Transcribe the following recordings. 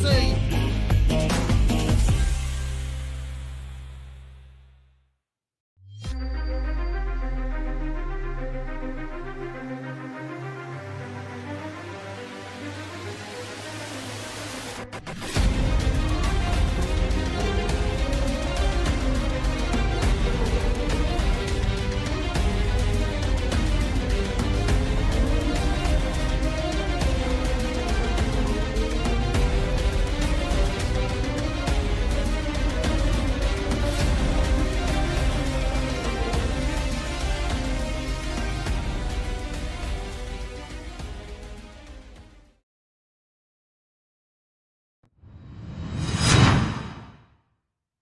see.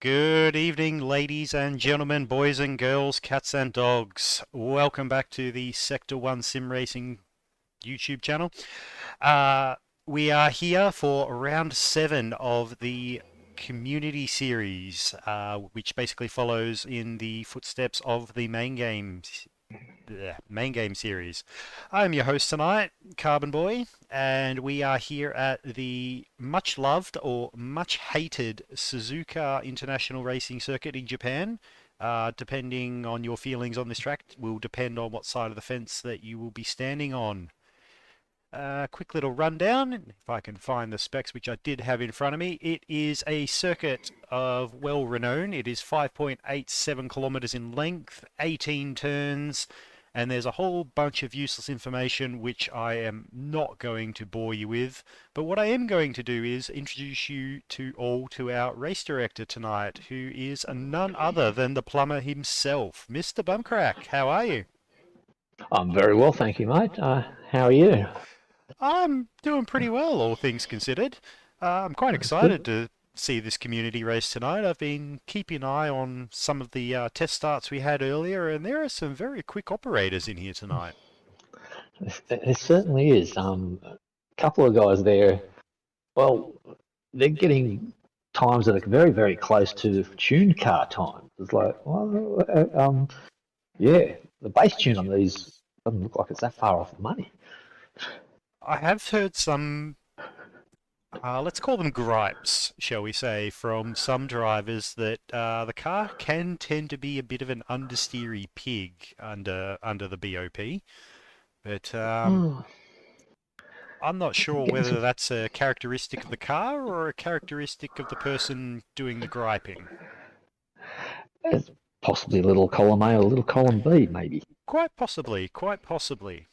Good evening, ladies and gentlemen, boys and girls, cats and dogs. Welcome back to the Sector 1 Sim Racing YouTube channel. We are here for round 7 of the community series, which basically follows in the footsteps of the main game series. I'm your host tonight, Carbon Boy, and we are here at the much loved or much hated Suzuka International Racing Circuit in Japan. Depending on your feelings on this track, will depend on what side of the fence that you will be standing on. Quick little rundown, if I can find the specs, which I did have in front of me. It is a circuit of well renown. It is 5.87 kilometers in length, 18 turns, and there's a whole bunch of useless information which I am not going to bore you with. But what I am going to do is introduce you all to our race director tonight, who is none other than the plumber himself, Mr. Bumcrack. How are you? I'm very well, thank you, mate. How are you? I'm doing pretty well, all things considered. I'm quite excited to see this community race tonight. I've been keeping an eye on some of the test starts we had earlier, and there are some very quick operators in here tonight. It certainly is. A couple of guys there, well, they're getting times that are very, very close to tuned car time. It's like, well, yeah, the base tune on these doesn't look like it's that far off the money. I have heard some, let's call them gripes, shall we say, from some drivers that the car can tend to be a bit of an understeery pig under the BOP. But I'm not sure whether that's a characteristic of the car or a characteristic of the person doing the griping. It's possibly a little column A or a little column B, maybe. Quite possibly, quite possibly.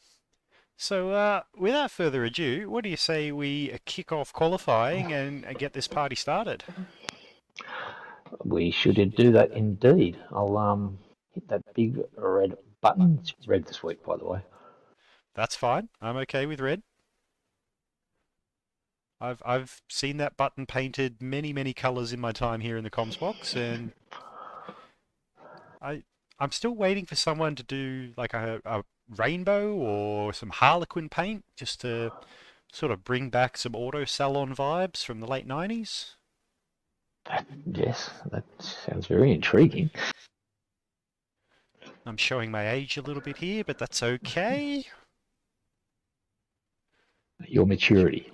So, without further ado, what do you say we kick off qualifying and get this party started? We should do that indeed. I'll hit that big red button. It's red this week, by the way. That's fine. I'm okay with red. I've seen that button painted many colours in my time here in the comms box, and I'm still waiting for someone to do like a rainbow or some harlequin paint, just to sort of bring back some auto salon vibes from the late 90s. Yes, that sounds very intriguing. I'm showing my age a little bit here, but that's okay. Your maturity.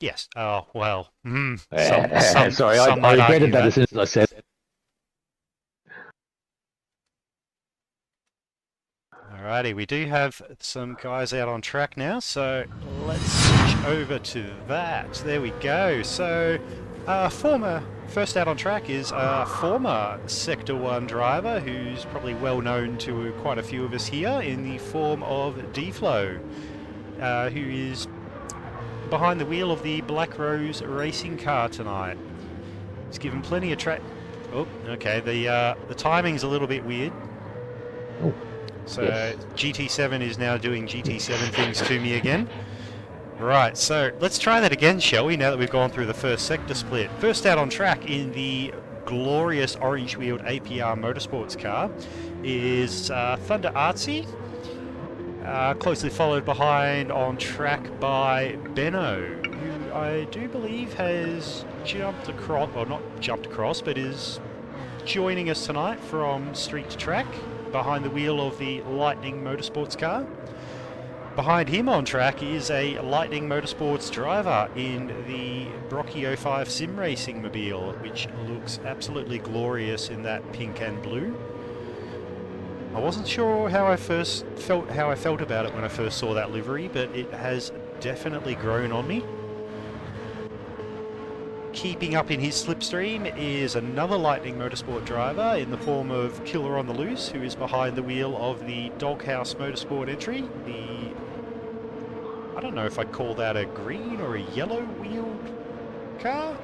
Yes. Oh, well. Sorry, I regretted that as soon as I said it. Alrighty, we do have some guys out on track now, so let's switch over to that. There we go. So, first out on track is a former Sector 1 driver who's probably well known to quite a few of us here in the form of D-Flow, who is behind the wheel of the Black Rose racing car tonight. He's given plenty of track. Oh, okay, the timing's a little bit weird. Oh. So yes. GT7 is now doing GT7 things to me again. Right, so let's try that again, shall we, now that we've gone through the first sector split. First out on track in the glorious orange-wheeled APR Motorsports car is Thunder Artsy, closely followed behind on track by Benno, who I do believe has jumped across, well not jumped across, but is joining us tonight from street to track, behind the wheel of the Lightning Motorsports car. Behind him on track is a Lightning Motorsports driver in the Brocky 05 Sim Racing Mobile, which looks absolutely glorious in that pink and blue. I wasn't sure how I felt about it when I first saw that livery, but it has definitely grown on me. Keeping up in his slipstream is another Lightning Motorsport driver in the form of Killer on the Loose, who is behind the wheel of the Doghouse Motorsport entry. I don't know if I'd call that a green or a yellow wheeled car.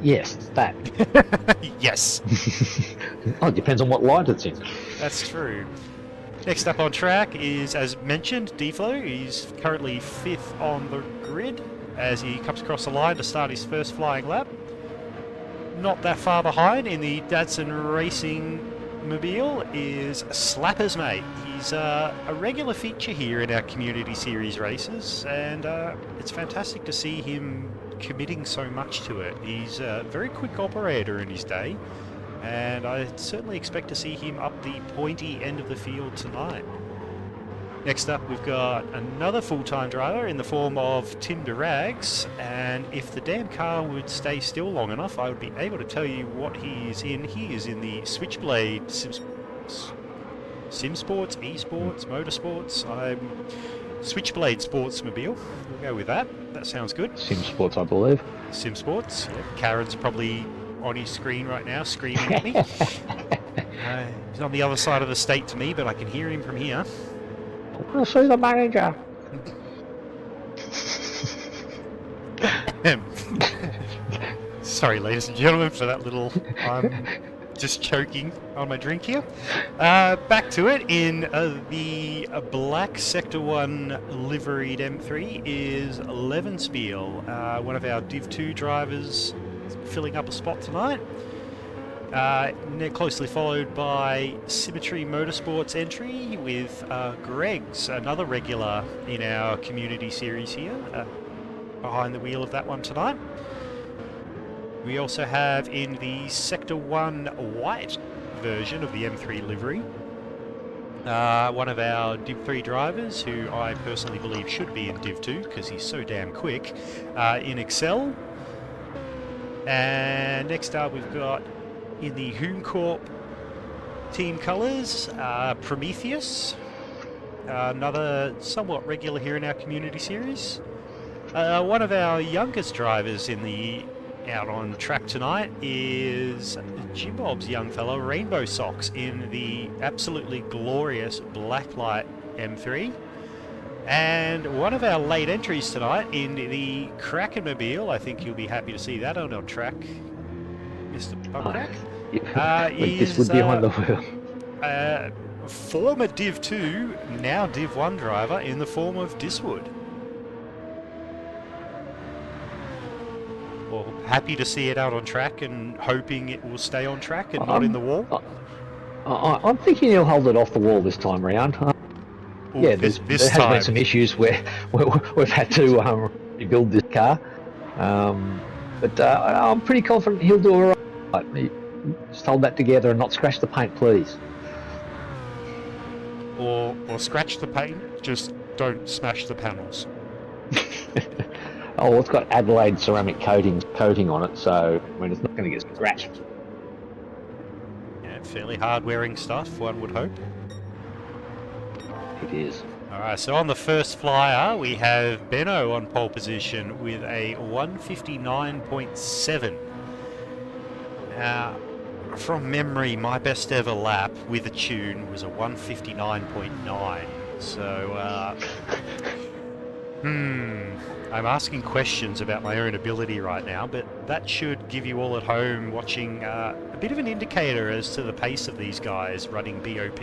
Yes, that. Yes. Oh, it depends on what light it's in. That's true. Next up on track is, as mentioned, D-Flow. He's currently 5th on the grid as he comes across the line to start his first flying lap. Not that far behind in the Datsun Racing Mobile is Slappers Mate. He's a regular feature here in our Community Series races, and it's fantastic to see him committing so much to it. He's a very quick operator in his day, and I certainly expect to see him up the pointy end of the field tonight. Next up, we've got another full-time driver in the form of Tim DeRags, and if the damn car would stay still long enough, I would be able to tell you what he is in. He is in the Switchblade Sim Sports, Esports, Motorsports. Switchblade Sportsmobile. We'll go with that. That sounds good. Sim Sports, I believe. Sim Sports. Yeah. Karen's probably on his screen right now, screaming at me. He's on the other side of the state to me, but I can hear him from here. I want to see the manager. Sorry, ladies and gentlemen, for that little... I'm just choking on my drink here. Back to it. In the black Sector 1 liveried M3 is Levenspiel, one of our Div 2 drivers, filling up a spot tonight. Closely followed by Symmetry Motorsports entry with Greg's, another regular in our Community Series here, behind the wheel of that one tonight. We also have in the Sector 1 white version of the M3 livery, one of our Div 3 drivers, who I personally believe should be in Div 2 because he's so damn quick, in Excel. And next up we've got in the HoonCorp team colours, Prometheus, another somewhat regular here in our Community Series. One of our youngest drivers out on track tonight is Jim Bob's young fellow, Rainbow Socks, in the absolutely glorious Blacklight M3. And one of our late entries tonight in the Krakenmobile, I think you'll be happy to see that on track, Mr. Buckrack. This would be behind the wheel. Former Div 2, now Div 1 driver in the form of Diswood. Well, happy to see it out on track and hoping it will stay on track and not in the wall. I'm thinking he'll hold it off the wall this time round. Yeah, there has been some issues where we've had to rebuild this car. But I'm pretty confident he'll do all right. Just hold that together and not scratch the paint, please. Or scratch the paint, just don't smash the panels. Oh, it's got Adelaide ceramic coating on it, so I mean, it's not going to get scratched. Yeah, fairly hard-wearing stuff, one would hope. It is. Alright, so on the first flyer, we have Benno on pole position with a 159.7. Now, from memory, my best ever lap with a tune was a 159.9. So, I'm asking questions about my own ability right now, but that should give you all at home watching a bit of an indicator as to the pace of these guys running BOP.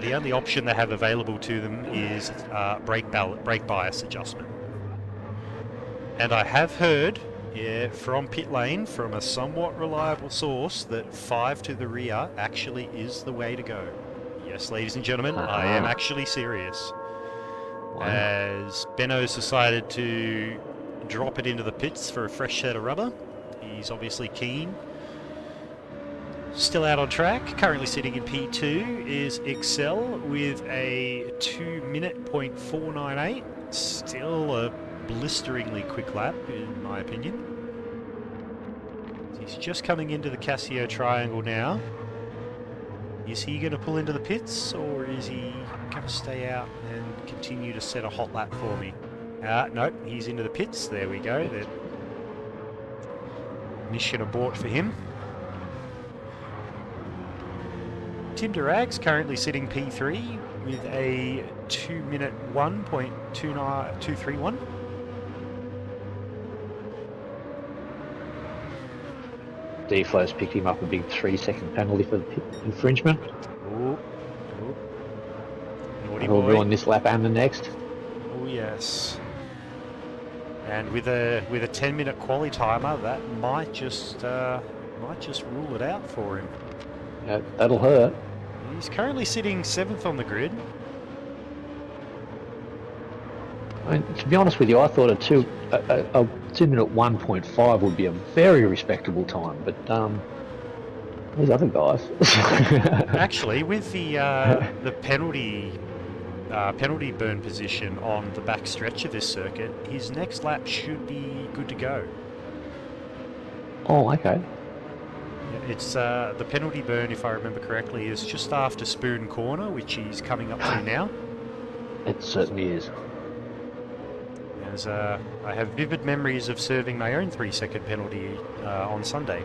The only option they have available to them is brake bias adjustment. And I have heard from pit lane, from a somewhat reliable source, that 5 to the rear actually is the way to go. Yes, ladies and gentlemen, I am actually serious. As Benno's decided to drop it into the pits for a fresh set of rubber. He's obviously keen Still out on track, currently sitting in P2 is Excel with a 2-minute .498. Still a blisteringly quick lap, in my opinion. He's just coming into the Casio Triangle now. Is he going to pull into the pits, or is he going to stay out and continue to set a hot lap for me? Nope, he's into the pits. There we go. Mission abort for him. Tim Durag's currently sitting P3 with a 2-minute 1.231. D-Flow's picked him up a big 3-second penalty for the pit infringement. Ooh. Naughty We'll boy. be on this lap and the next. Oh yes. And with a 10-minute quali timer, that might just rule it out for him. Yeah, that'll hurt. He's currently sitting 7th on the grid. I mean, to be honest with you, I thought a 2-minute 1.5 would be a very respectable time, but these other guys. Actually, with the penalty burn position on the back stretch of this circuit, his next lap should be good to go. Oh, okay. It's the penalty burn, if I remember correctly, is just after Spoon Corner, which he's coming up to now. It certainly is. As I have vivid memories of serving my own 3-second penalty on Sunday.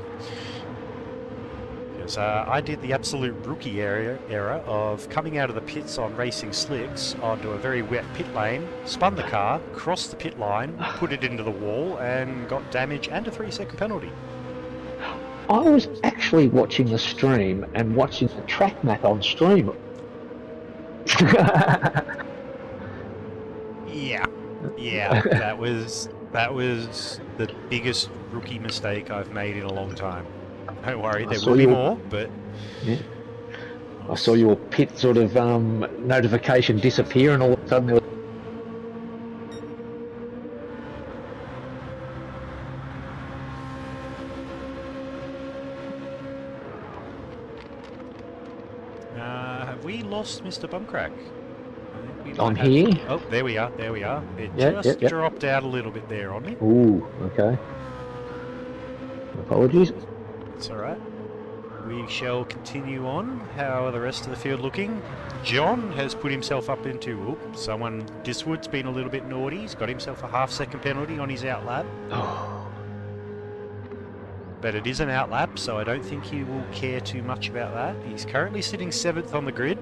Because I did the absolute rookie error of coming out of the pits on racing slicks onto a very wet pit lane, spun the car, crossed the pit line, put it into the wall, and got damage and a 3-second penalty. I was actually watching the stream and watching the track map on stream. Yeah, that was the biggest rookie mistake I've made in a long time. Don't worry, there will be more, but... Yeah. I saw your pit sort of notification disappear, and all of a sudden there was... have we lost Mr. Bumcrack? On here? Oh, there we are. It just dropped out a little bit there on me. Ooh, okay. Apologies. It's alright. We shall continue on. How are the rest of the field looking? John has put himself up into... someone... Diswood's been a little bit naughty. He's got himself a half-second penalty on his outlap. But it is an outlap, so I don't think he will care too much about that. He's currently sitting 7th on the grid.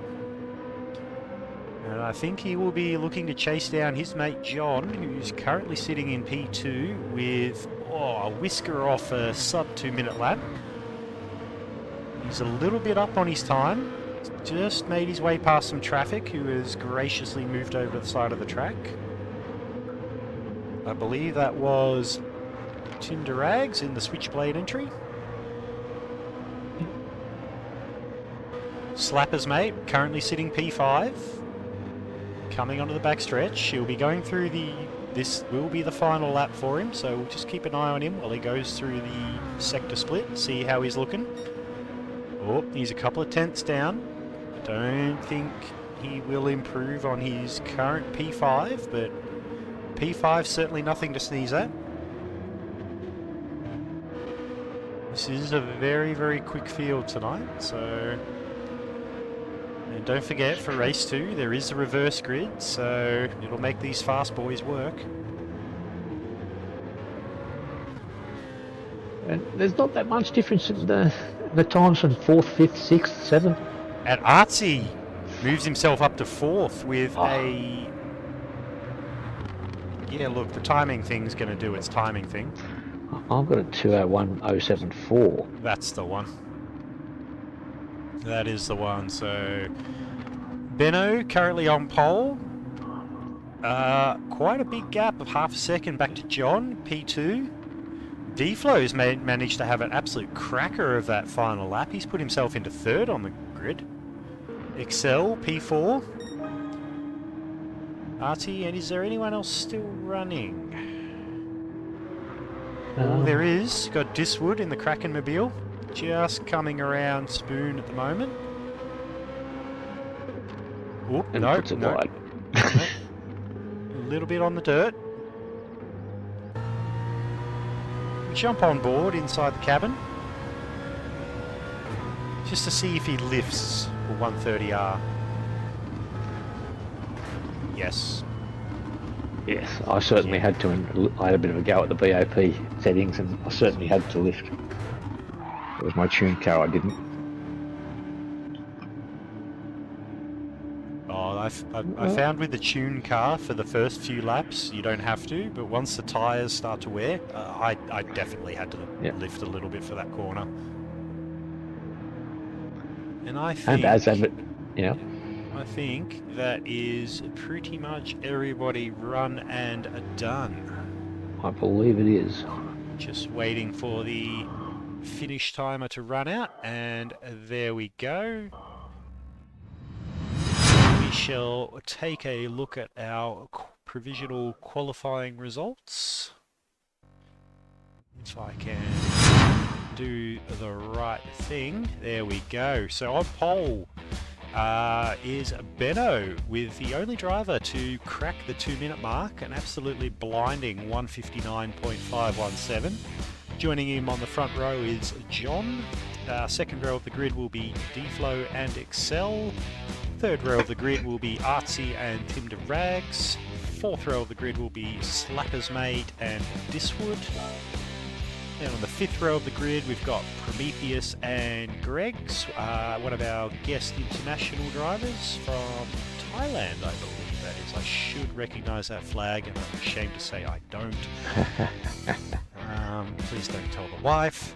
And I think he will be looking to chase down his mate John, who's currently sitting in P2 with a whisker off a sub 2-minute lap. He's a little bit up on his time. Just made his way past some traffic, who has graciously moved over to the side of the track. I believe that was Tim Durags in the Switchblade entry. Slapper's mate, currently sitting P5. Coming onto the backstretch. He'll be going through this will be the final lap for him, so we'll just keep an eye on him while he goes through the sector split, see how he's looking. Oh, he's a couple of tenths down. I don't think he will improve on his current P5, but P5 certainly nothing to sneeze at. This is a very, very quick field tonight, so... And don't forget, for race 2, there is a reverse grid, so it'll make these fast boys work. And there's not that much difference in the times from 4th, 5th, 6th, 7th. And Artsy moves himself up to 4th with a... Yeah, look, the timing thing's going to do its timing thing. I've got a 201.074. That's the one. That is the one, so... Benno currently on pole. Quite a big gap of half a second back to John, P2. D-Flow's managed to have an absolute cracker of that final lap. He's put himself into 3rd on the grid. Excel, P4. Artie, and is there anyone else still running? Oh, there is. Got Diswood in the Krakenmobile. just coming around Spoon at the moment. Oop, And no, puts it no, wide. no. A little bit on the dirt. Jump on board inside the cabin. Just to see if he lifts for 130R. Yes. Yes, I certainly had to, and I had a bit of a go at the BOP settings, and I certainly had to lift. It was my tuned car, I didn't. Oh, I found with the tune car for the first few laps you don't have to, but once the tyres start to wear, I definitely had to lift a little bit for that corner. And I think, I think that is pretty much everybody run and done. I believe it is. Just waiting for the finish timer to run out, and there we go. We shall take a look at our provisional qualifying results. If I can do the right thing. There we go. So on pole is Benno, with the only driver to crack the 2-minute mark, an absolutely blinding 159.517. Joining him on the front row is John. Second row of the grid will be D-Flow and Excel. Third row of the grid will be Artsy and Tim de Rags. Fourth row of the grid will be Slapper's Mate and Diswood. Then on the fifth row of the grid, we've got Prometheus and Greg's, one of our guest international drivers from Thailand, I believe that is. I should recognise that flag, and I'm ashamed to say I don't. Please don't tell the wife.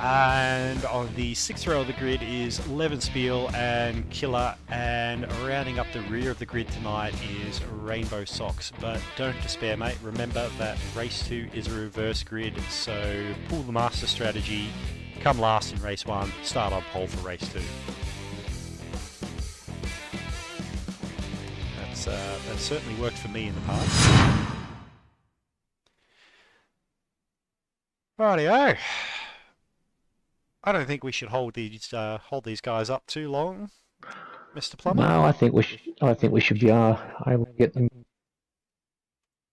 And on the sixth row of the grid is Levenspiel and Killer, and rounding up the rear of the grid tonight is Rainbow Socks. But don't despair, mate. Remember that race 2 is a reverse grid, so pull the master strategy, come last in race 1, start on pole for race 2. That's certainly worked for me in the past. Rightio. I don't think we should hold these guys up too long, Mr. Plummer. No, I think we should be able to get them.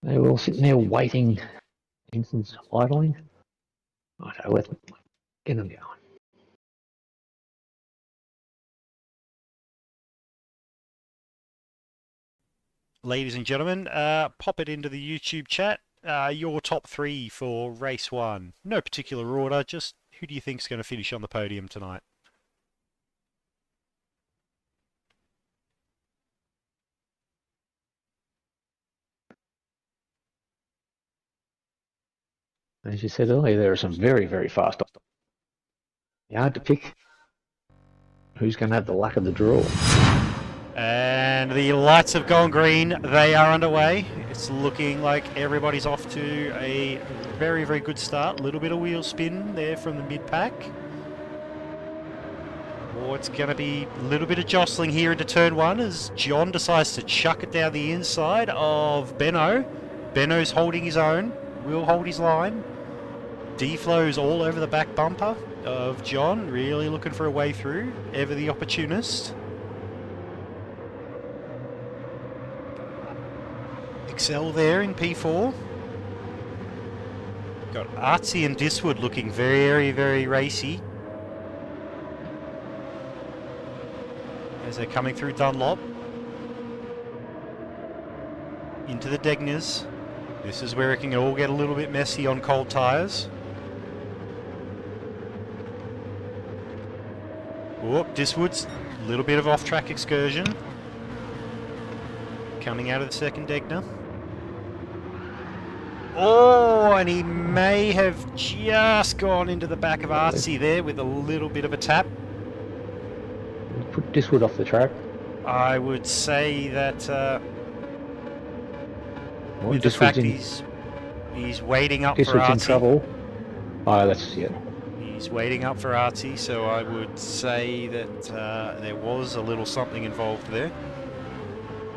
They were all sitting there waiting, engines idling. Righto, let's get them going. Ladies and gentlemen, pop it into the YouTube chat. Your top 3 for race 1. No particular order, just who do you think is going to finish on the podium tonight? As you said earlier, there are some very, very fast. Hard to pick who's going to have the luck of the draw. And the lights have gone green. They are underway. It's looking like everybody's off to a very, very good start. A little bit of wheel spin there from the mid-pack. Oh, it's going to be a little bit of jostling here into turn 1 as John decides to chuck it down the inside of Benno. Benno's holding his own. Will hold his line. D-Flow's all over the back bumper of John, really looking for a way through. Ever the opportunist. Excel there in P4. Got Artsy and Diswood looking very, very racy as they're coming through Dunlop into the Degners. This is where it can all get a little bit messy on cold tyres. Oh, Diswood's a little bit of off-track excursion coming out of the second Degner. Oh, and he may have just gone into the back of Artsy there with a little bit of a tap. Put Diswood off the track. I would say that with the fact he's waiting up for Diswood's in Artsy. trouble. Oh, that's it. He's waiting up for Artsy, so I would say that there was a little something involved there.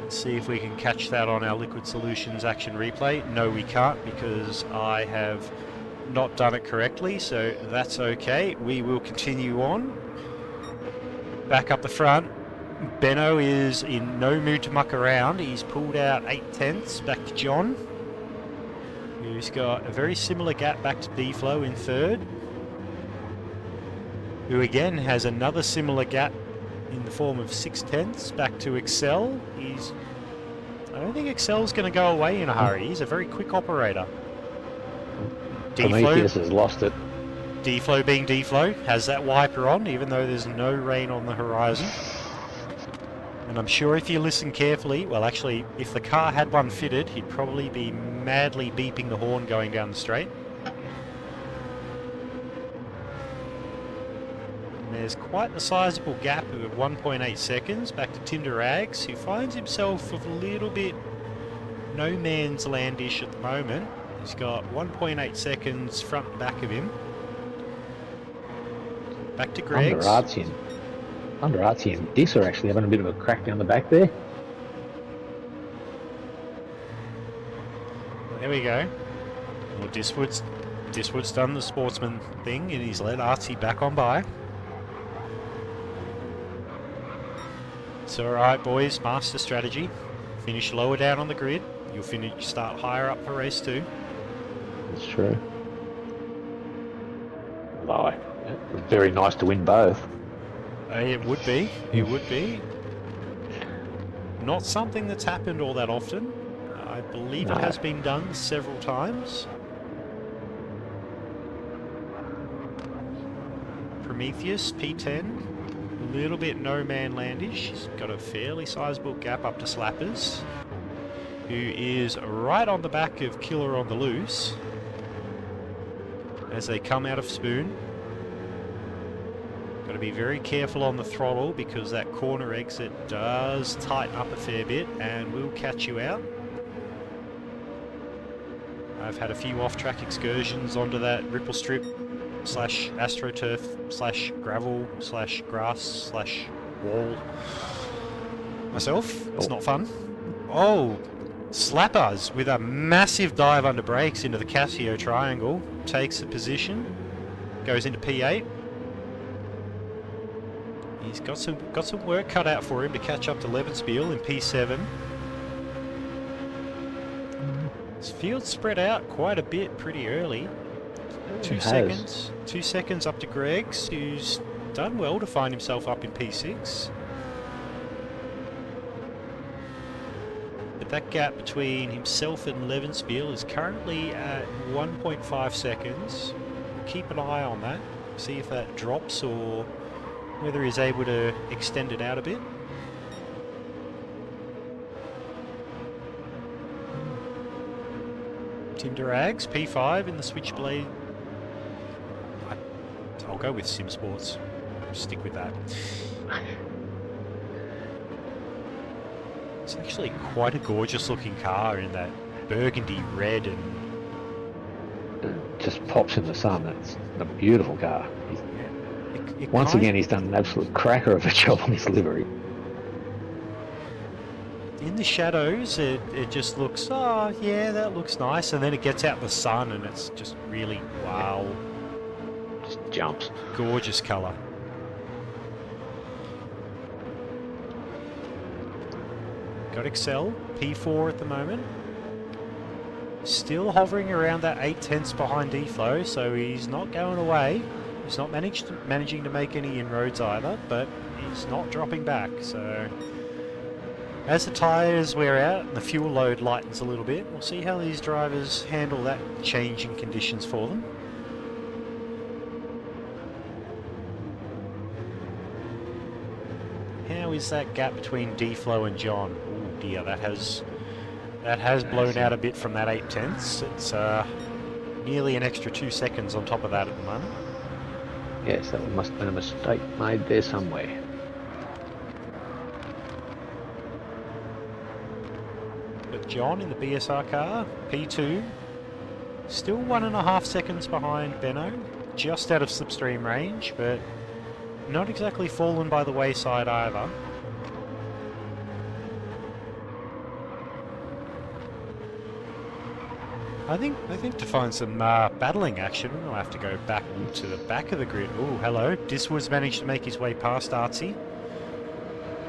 See if we can catch that on our Liquid Solutions action replay. No, we can't, because I have not done it correctly, so that's okay. We will continue on. Back up the front. Benno is in no mood to muck around. He's pulled out 8/10 back to John, who's got a very similar gap back to D-Flow in third, who again has another similar gap in the form of 6/10 back to Excel. I don't think Excel's going to go away in a hurry. He's a very quick operator. Prometheus has lost it. D-Flow being D-Flow has that wiper on, even though there's no rain on the horizon. And I'm sure if you listen carefully, well actually, if the car had one fitted, he'd probably be madly beeping the horn going down the straight. And there's quite a sizable gap of 1.8 seconds back to Tinder Rags, who finds himself a little bit no man's landish at the moment. He's got 1.8 seconds front and back of him. Back to Greg's. Under Artsy and Dis are actually having a bit of a crack down the back there. There we go. Well, Diswood's done the sportsman thing and he's let Artsy back on by. It's alright boys, master strategy. Finish lower down on the grid. You'll start higher up for race 2. That's true. Although, very nice to win both. It would be. It would be. Not something that's happened all that often. I believe it has been done several times. Prometheus, P10. A little bit no man landish. He's got a fairly sizable gap up to Slappers, who is right on the back of Killer on the Loose as they come out of Spoon. Got to be very careful on the throttle because that corner exit does tighten up a fair bit and will catch you out. I've had a few off-track excursions onto that ripple strip slash astroturf slash gravel slash grass slash wall myself. It's not fun. Oh, Slappers with a massive dive under brakes into the Casio triangle, takes a position, goes into P8. He's got some work cut out for him to catch up to Levenspiel in P7. This field's spread out quite a bit pretty early. 2 seconds up to Greg's, who's done well to find himself up in P6. But that gap between himself and Levenspiel is currently at 1.5 seconds. Keep an eye on that, see if that drops or whether he's able to extend it out a bit. Tinder Rags, P5 in the Switchblade. I'll go with Sim Sports. Stick with that. It's actually quite a gorgeous looking car in that burgundy red and... It just pops in the sun. It's a beautiful car. Once again, he's done an absolute cracker of a job on his livery. In the shadows, it just looks, oh yeah, that looks nice, and then it gets out in the sun and it's just really, wow. Just jumps. Gorgeous colour. Got Excel, P4 at the moment. Still hovering around that 8/10 behind D-Flow, so he's not going away. He's not managing to make any inroads either, but he's not dropping back, so... As the tyres wear out and the fuel load lightens a little bit, we'll see how these drivers handle that change in conditions for them. How is that gap between D-Flow and John? Oh dear, that has blown out a bit from that 8/10. It's nearly an extra 2 seconds on top of that at the moment. Yes, that must have been a mistake made there somewhere. But John in the BSR car, P2, still 1.5 seconds behind Benno, just out of slipstream range, but not exactly fallen by the wayside either. I think to find some battling action, I'll have to go back to the back of the grid. Oh, hello. Diswood's managed to make his way past Artsy.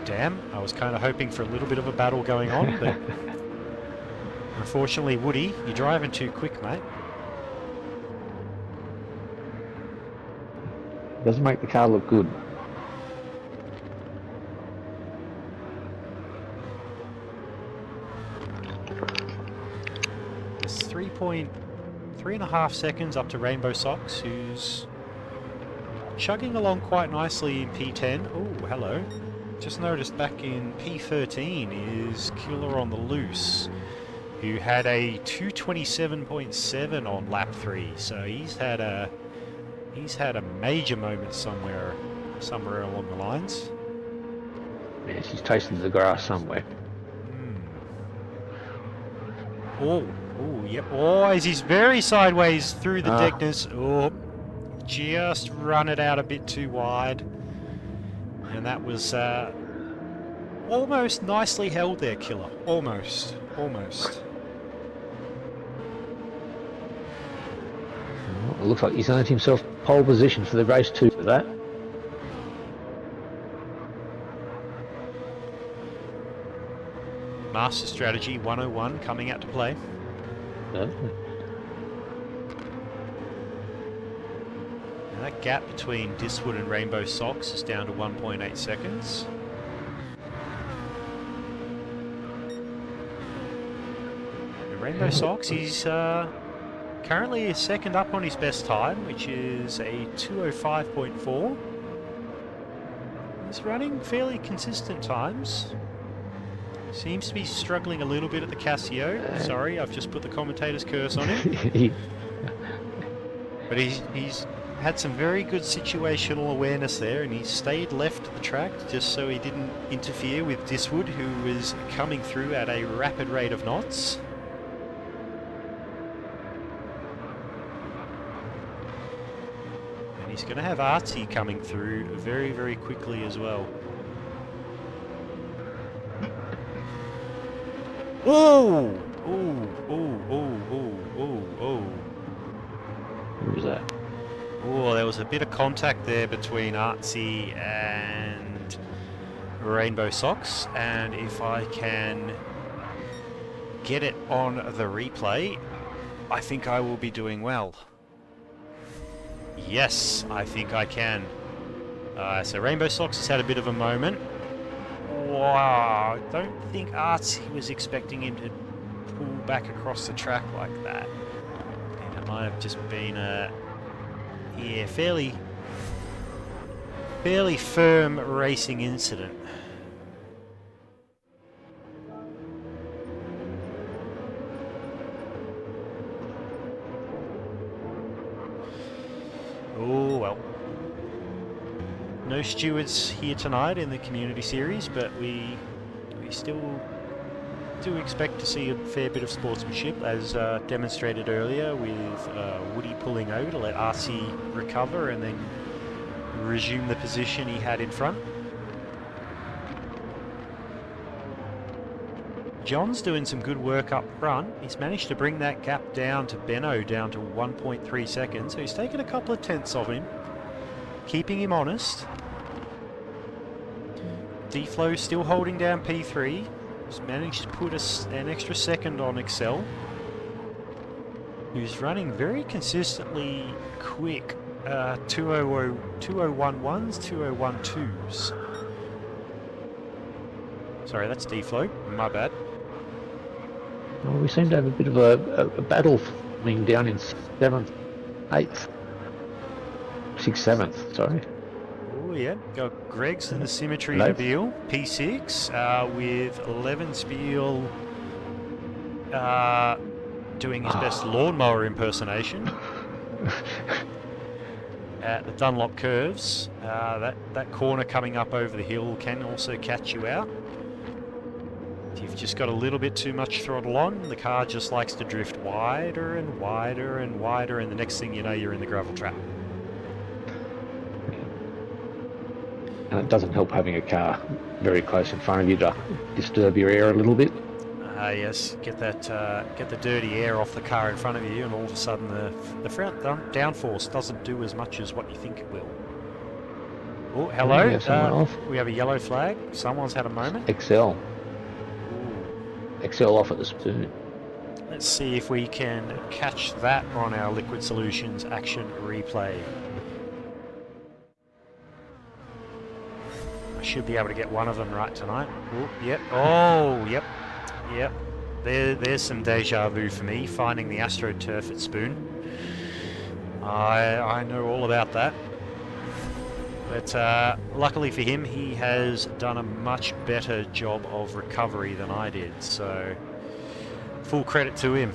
Damn, I was kind of hoping for a little bit of a battle going on, but unfortunately, Woody, you're driving too quick, mate. Doesn't make the car look good. It's 3.5 seconds up to Rainbow Socks, who's chugging along quite nicely in P10. Oh, hello. Just noticed back in P13 is Killer on the Loose, who had a 227.7 on lap 3. So he's had a major moment somewhere along the lines. Yeah, she's tasting the grass somewhere. Oh, yep. Oh, as he's very sideways through the deckness. Oh, just run it out a bit too wide. And that was almost nicely held there, Killer. Almost. It looks like he's earned himself pole position for the race 2 for that. Master Strategy 101 coming out to play. Yeah. Now that gap between Diswood and Rainbow Socks is down to 1.8 seconds. And Rainbow Socks, he's currently second up on his best time, which is a 2:05.4. He's running fairly consistent times. Seems to be struggling a little bit at the Casio. Sorry, I've just put the commentator's curse on him. But he's had some very good situational awareness there, and he stayed left of the track just so he didn't interfere with Diswood, who was coming through at a rapid rate of knots. And he's going to have Artsy coming through very, very quickly as well. Oh! Who was that? Oh, there was a bit of contact there between Artsy and Rainbow Socks, and if I can get it on the replay, I think I will be doing well. Yes, I think I can. So Rainbow Socks has had a bit of a moment. Wow, I don't think Artsy was expecting him to pull back across the track like that. And it might have just been a fairly firm racing incident. Oh well. No stewards here tonight in the Community Series, but we still do expect to see a fair bit of sportsmanship, as demonstrated earlier with Woody pulling over to let RC recover and then resume the position he had in front. John's doing some good work up front. He's managed to bring that gap down to Benno down to 1.3 seconds, so he's taken a couple of tenths of him, keeping him honest. D-Flow still holding down P3. He's managed to put an extra second on Excel, who's running very consistently quick 201.1s, 201.2s. Sorry, that's D-Flow. My bad. Well, we seem to have a bit of a battle coming down in 7th, 8th, 6th, 7th, sorry. Oh yeah, got Greg's in the Symmetry Hello? Nabil, P6, with Levenspiel doing his best lawnmower impersonation at the Dunlop curves. That corner coming up over the hill can also catch you out. If you've just got a little bit too much throttle on, the car just likes to drift wider and wider and wider, and the next thing you know, you're in the gravel trap. And it doesn't help having a car very close in front of you to disturb your air a little bit. Yes, get the dirty air off the car in front of you, and all of a sudden the front downforce doesn't do as much as what you think it will. Oh, hello. We have someone off. We have a yellow flag. Someone's had a moment. Excel. Excel off at the spoon. Let's see if we can catch that on our Liquid Solutions action replay. I should be able to get one of them right tonight. Oh, yep. Oh, yep. Yep. There's some deja vu for me, finding the AstroTurf at Spoon. I know all about that. But luckily for him, he has done a much better job of recovery than I did. So, full credit to him.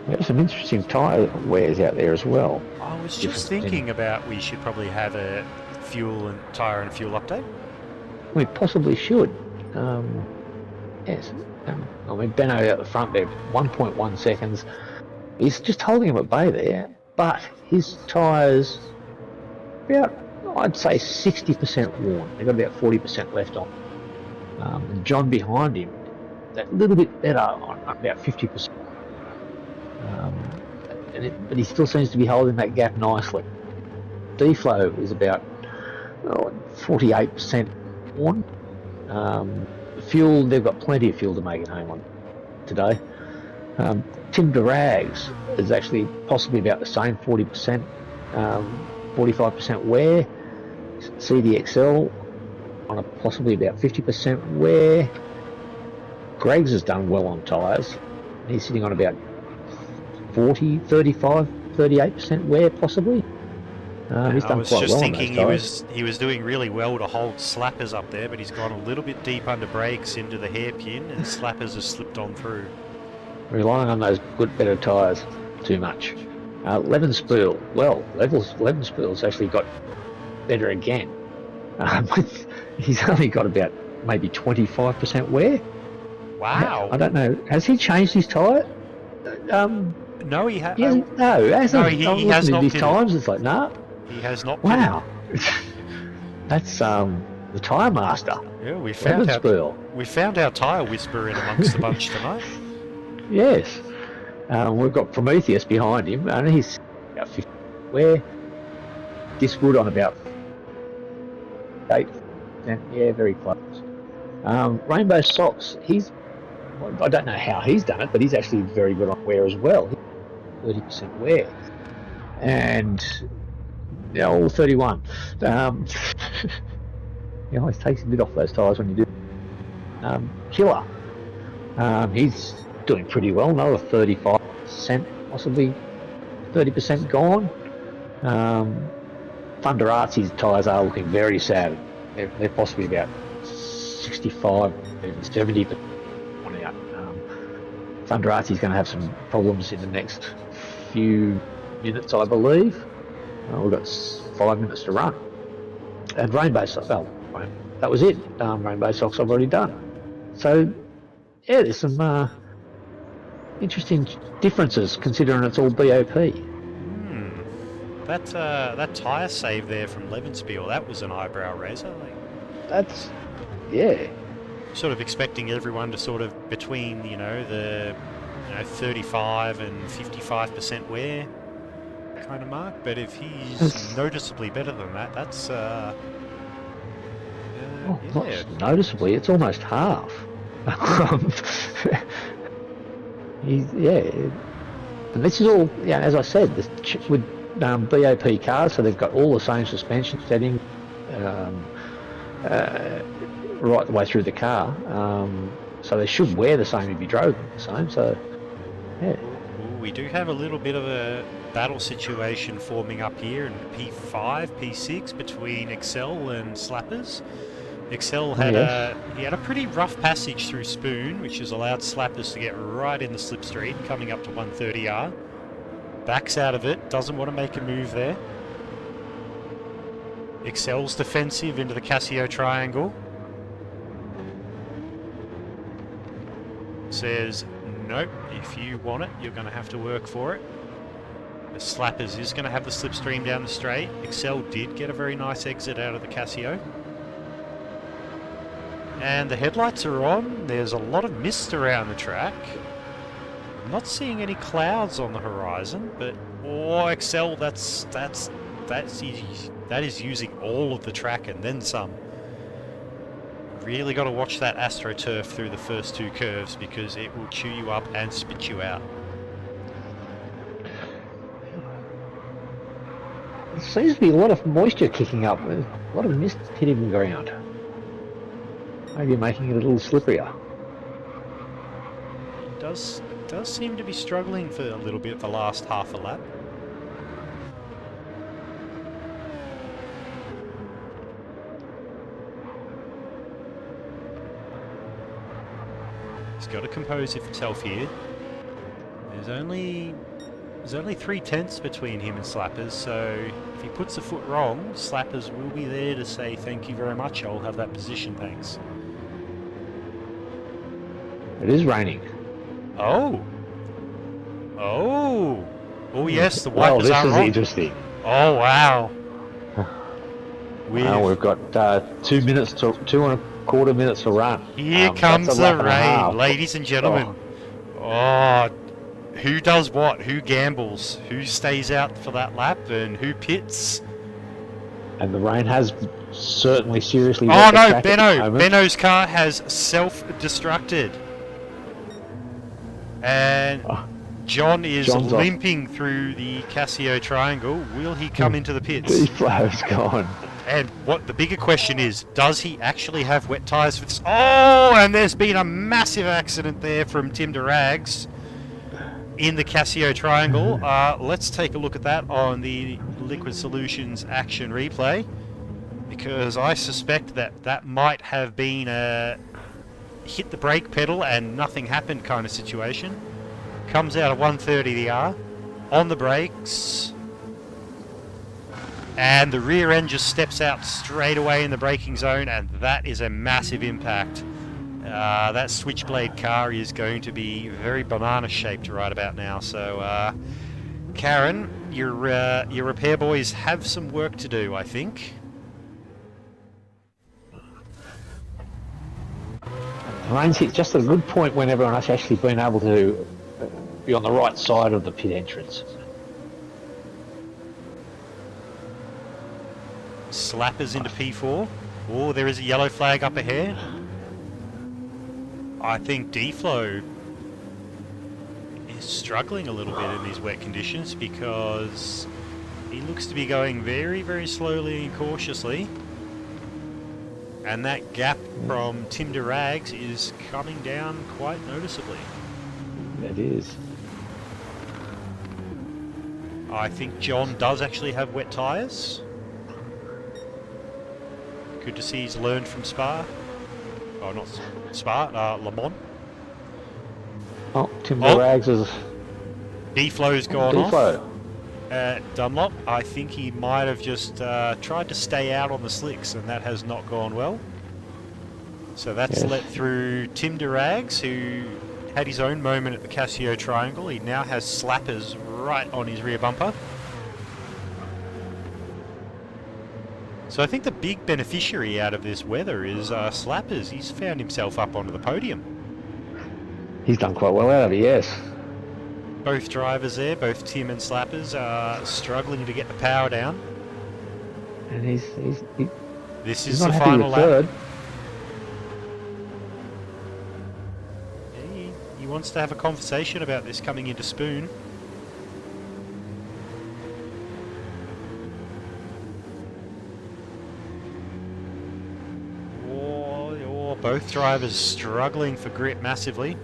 There's some interesting tyre wears out there as well. I was just thinking about we should probably have a tyre and fuel update. We possibly should. Yes. I mean, Benno out the front there, 1.1 seconds. He's just holding him at bay there, but his tyres about, I'd say, 60% worn. They've got about 40% left on. And John behind him, that little bit better on about 50%. But he still seems to be holding that gap nicely. D-flow is about 48% worn. Fuel, they've got plenty of fuel to make it home on today. Tim Durags is actually possibly about the same, 40%, 45% wear. CDXL on a possibly about 50% wear. Greg's has done well on tyres. He's sitting on about 40, 35, 38% wear possibly. He's done I was quite just well thinking on those he was doing really well to hold Slappers up there, but he's gone a little bit deep under brakes into the hairpin, and Slappers has slipped on through. Relying on those better tyres too much. Levenspiel, well, Levenspiel's actually got better again. He's only got about maybe 25% wear. Wow. I don't know. Has he changed his tyre? No, he has. No, he has not. These times, it's like, nah. He has not. Wow. That's the tyre master. Yeah, we found our tyre whisperer in amongst the bunch tonight. Yes. We've got Prometheus behind him, and he's about 50 wear. Diswood on about 8%. Yeah, very close. Rainbow Socks, I don't know how he's done it, but he's actually very good on wear as well. 30% wear. And all 31. He always takes a bit off those tyres when you do. Killer. He's doing pretty well. Another 35%, possibly 30% gone. Thunder Artsy's tyres are looking very sad. They're possibly about 65, even 70%. Thunder Artsy's going to have some problems in the next few minutes, I believe. We've got 5 minutes to run. And Rainbow Socks, well, that was it. Rainbow Socks I've already done. So, yeah, there's some interesting differences considering it's all BOP. That tyre save there from Levenspiel, that was an eyebrow raiser. That's, yeah. Sort of expecting everyone to sort of between, the 35 and 55% wear kind of mark, but if he's noticeably better than that, that's not noticeably, it's almost half. And this is all, as I said, with BOP cars, so they've got all the same suspension settings right the way through the car, so they should wear the same if you drove them the same. So, yeah. We do have a little bit of a battle situation forming up here in P5, P6 between Excel and Slappers. Excel had a pretty rough passage through Spoon, which has allowed Slappers to get right in the slipstream, coming up to 130R. Backs out of it, doesn't want to make a move there. Excel's defensive into the Casio triangle. Says, nope, if you want it, you're going to have to work for it. The Slappers is going to have the slipstream down the straight. Excel did get a very nice exit out of the Casio. And the headlights are on. There's a lot of mist around the track. I'm not seeing any clouds on the horizon, but oh, Excel, that is using all of the track and then some. Really got to watch that AstroTurf through the first two curves because it will chew you up and spit you out. There seems to be a lot of moisture kicking up. There's a lot of mist hitting the ground. Maybe making it a little slipperier. It does seem to be struggling for a little bit the last half a lap. He's got to compose himself here. There's only 3/10 between him and Slappers, so if he puts the foot wrong, Slappers will be there to say thank you very much, I'll have that position, thanks. It is raining. Oh! Oh! Oh yes, the wipers well, are this is on. interesting. Oh wow! We've got 2 minutes to 2.25 minutes to run. Here comes the rain, ladies and gentlemen. Oh, who does what? Who gambles? Who stays out for that lap and who pits? And the rain has certainly seriously. Oh no, Benno's car has self-destructed. And John is John's limping through the Casio triangle. Will he come into the pits? The flow's gone. And what the bigger question is, does he actually have wet tyres for this? Oh, and there's been a massive accident there from Tim DeRags in the Casio triangle. Let's take a look at that on the Liquid Solutions action replay, because I suspect that might have been a hit the brake pedal and nothing happened kind of situation. Comes out of 130 the hour on the brakes, and the rear end just steps out straight away in the braking zone, and that is a massive impact. That switchblade car is going to be very banana shaped right about now. So Karen, your repair boys have some work to do, I think. The rain's hit just at a good point when everyone has actually been able to be on the right side of the pit entrance. Slappers into P4. Oh, there is a yellow flag up ahead. I think D-Flow is struggling a little bit in these wet conditions because he looks to be going very, very slowly and cautiously. And that gap from Tim DeRags is coming down quite noticeably. It is. I think John does actually have wet tyres. Good to see he's learned from Spa. Oh, not Spa, Le Mans. Oh, Tim DeRags is... D-Flow's gone off. D-Flow. Dunlop, I think he might have just tried to stay out on the slicks, and that has not gone well. So that's let through Tim DeRags, who had his own moment at the Casio triangle. He now has Slappers right on his rear bumper. So I think the big beneficiary out of this weather is Slappers. He's found himself up onto the podium. He's done quite well out of it, yes. Both drivers there, both Tim and Slappers, are struggling to get the power down. And This he's is not the happy final with lap. third. He wants to have a conversation about this coming into Spoon. Both drivers struggling for grip massively.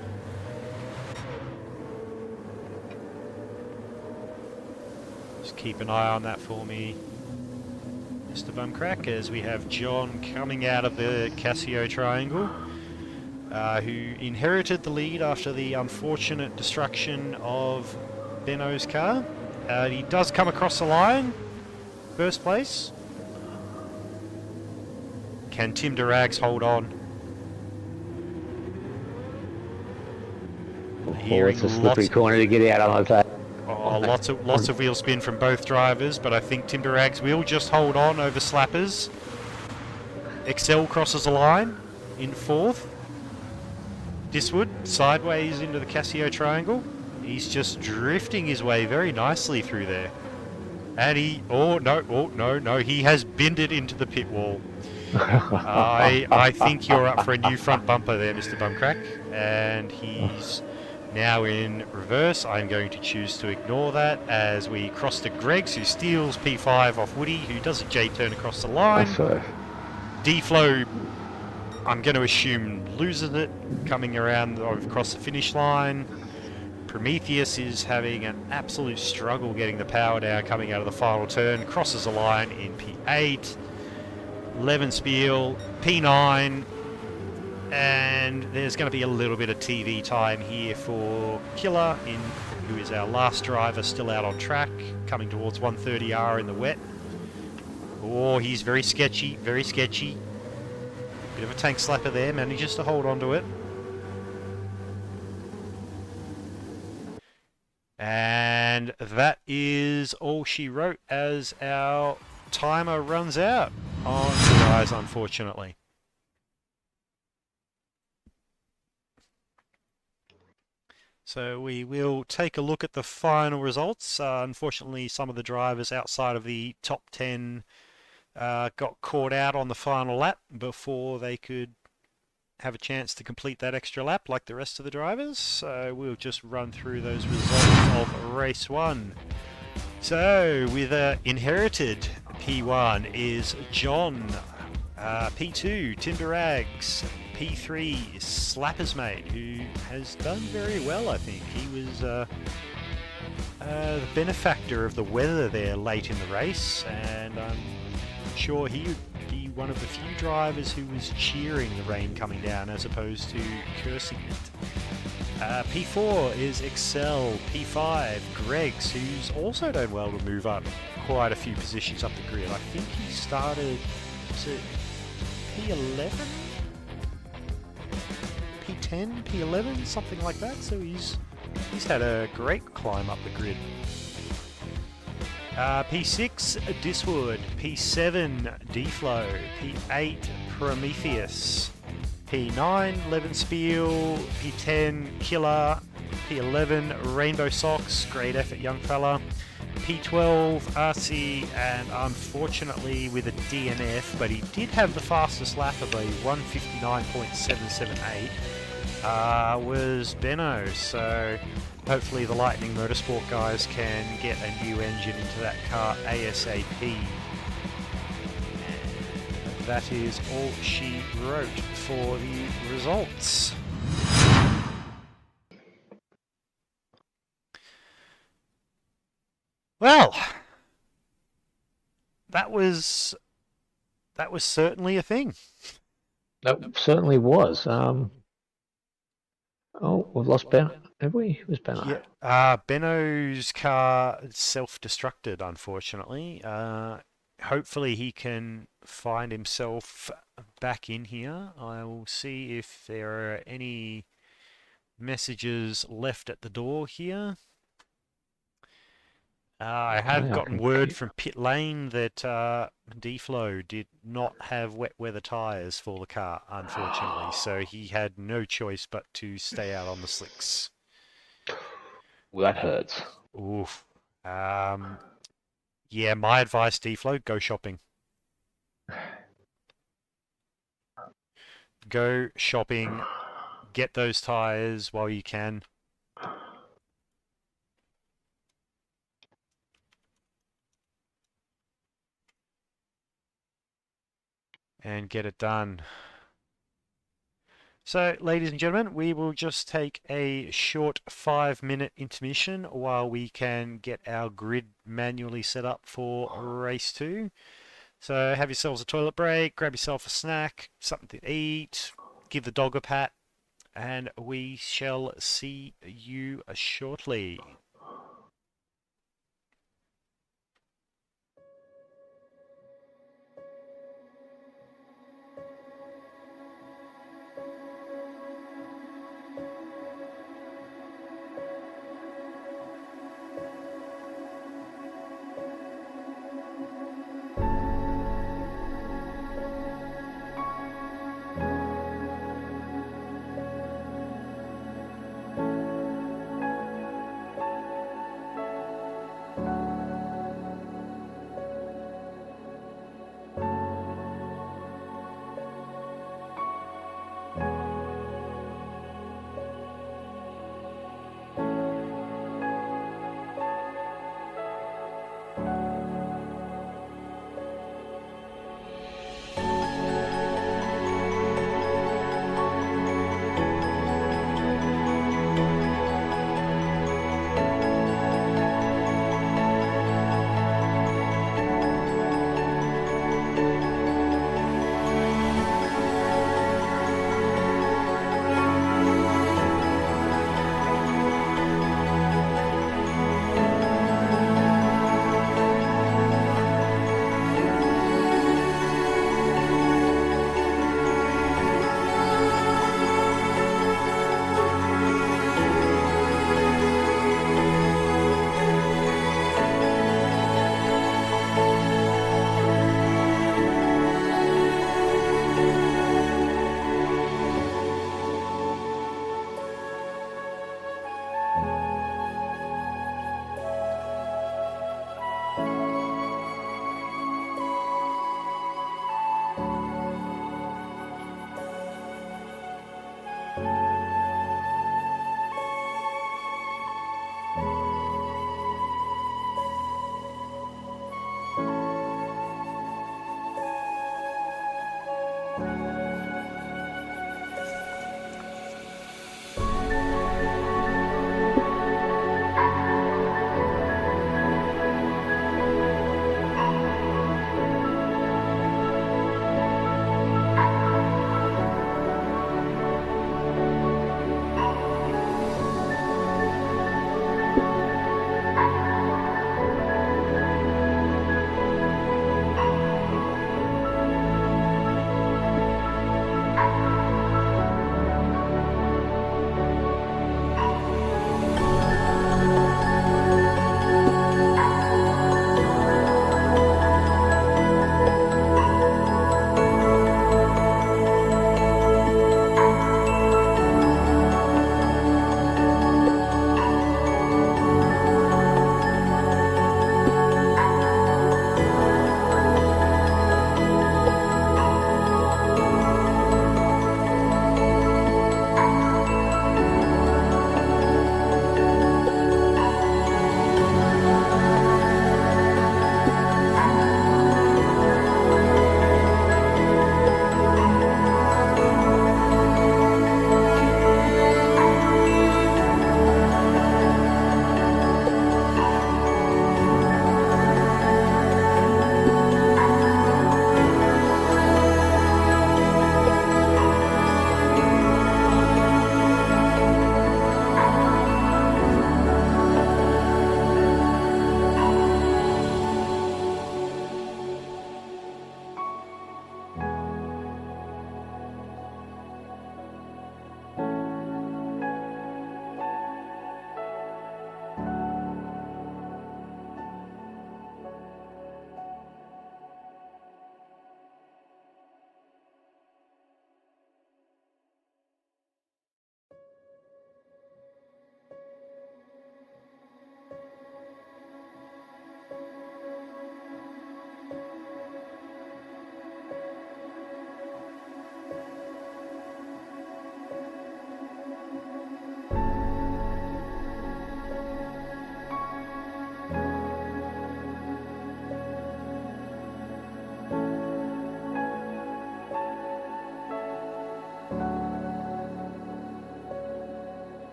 Just keep an eye on that for me, Mr. Bumcrack, as we have John coming out of the Casio triangle, who inherited the lead after the unfortunate destruction of Benno's car. He does come across the line, first place. Can Tim DeRags hold on? It's a slippery corner to get out on that. Oh, lots of wheel spin from both drivers, but I think Tim DeRags will just hold on over Slappers. Excel crosses the line. in fourth. Diswood sideways into the Casio triangle. He's just drifting his way very nicely through there. And he, oh no, he has binned it into the pit wall. I think you're up for a new front bumper there, Mr. Bumcrack. And he's now in reverse. I'm going to choose to ignore that as we cross to Greggs, who steals P5 off Woody, who does a J-turn across the line. D-Flow, I'm going to assume, loses it coming around across the finish line. Prometheus is having an absolute struggle getting the power down coming out of the final turn. Crosses the line in P8. Levenspiel, P9. And there's going to be a little bit of TV time here for Killer, who is our last driver still out on track, coming towards 130R in the wet. Oh, he's very sketchy, very sketchy. Bit of a tank slapper there, manages to hold on to it. And that is all she wrote as our timer runs out on the guys, unfortunately. So we will take a look at the final results. Unfortunately, some of the drivers outside of the top 10 got caught out on the final lap before they could have a chance to complete that extra lap like the rest of the drivers. So we'll just run through those results of race 1. So with inherited P1 is John, P2 Timderags, P3 Slapper's Mate, who has done very well, I think. He was the benefactor of the weather there late in the race, and I'm sure he would be one of the few drivers who was cheering the rain coming down as opposed to cursing it. P4 is Excel, P5 Greggs, who's also done well to move up quite a few positions up the grid. I think he started to P11? P10, P11, something like that, so he's had a great climb up the grid. P6 Diswood, P7 D-Flow, P8 Prometheus, P9 Levenspiel, P10 Killer, P11 Rainbow Socks, great effort young fella, P12 RC, and unfortunately with a DNF, but he did have the fastest lap of a 159.778, was Benno. So hopefully the Lightning Motorsport guys can get a new engine into that car ASAP. And that is all she wrote for the results. Well, that was certainly a thing. That certainly was. Oh, we've lost Ben. Have we? Who's Benno? Yeah. Benno's car self-destructed, unfortunately. Hopefully he can find himself back in here. I will see if there are any messages left at the door here. I have gotten word from pit lane that D-Flow did not have wet weather tyres for the car, unfortunately, so he had no choice but to stay out on the slicks. Well, that hurts. Oof. Yeah, my advice, D-Flow, go shopping. Go shopping, get those tyres while you can. And get it done. So, ladies and gentlemen, we will just take a short 5-minute intermission while we can get our grid manually set up for race 2. So have yourselves a toilet break, grab yourself a snack, something to eat, give the dog a pat, and we shall see you shortly.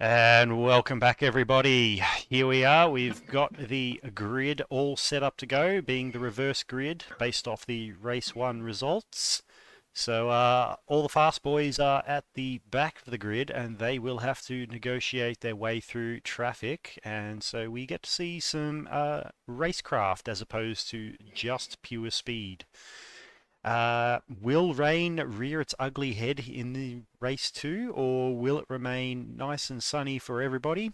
And welcome back, everybody. Here we are. We've got the grid all set up to go, being the reverse grid based off the race 1 results. So all the fast boys are at the back of the grid, and they will have to negotiate their way through traffic. And so we get to see some racecraft as opposed to just pure speed. Will rain rear its ugly head in the race 2, or will it remain nice and sunny for everybody?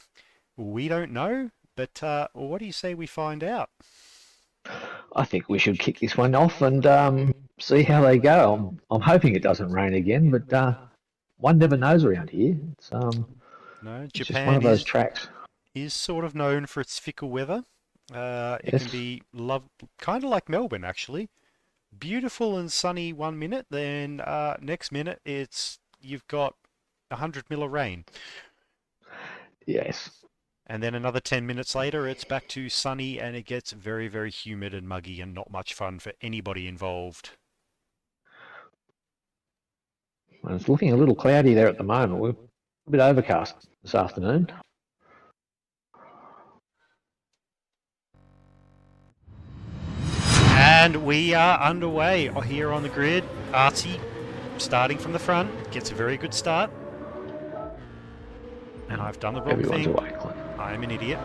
We don't know, but what do you say we find out? I think we should kick this one off and see how they go. I'm hoping it doesn't rain again, but one never knows around here. No, It's just one of those tracks. is sort of known for its fickle weather. It Yes. can be kind of like Melbourne, actually. Beautiful and sunny 1 minute, then next minute you've got 100 mil of rain. Yes. And then another 10 minutes later, it's back to sunny and it gets very, very humid and muggy and not much fun for anybody involved. Well, it's looking a little cloudy there at the moment. We're a bit overcast this afternoon. And we are underway here on the grid. Artsy, starting from the front, gets a very good start. And I've done the wrong Everyone's thing. awake. I'm an idiot.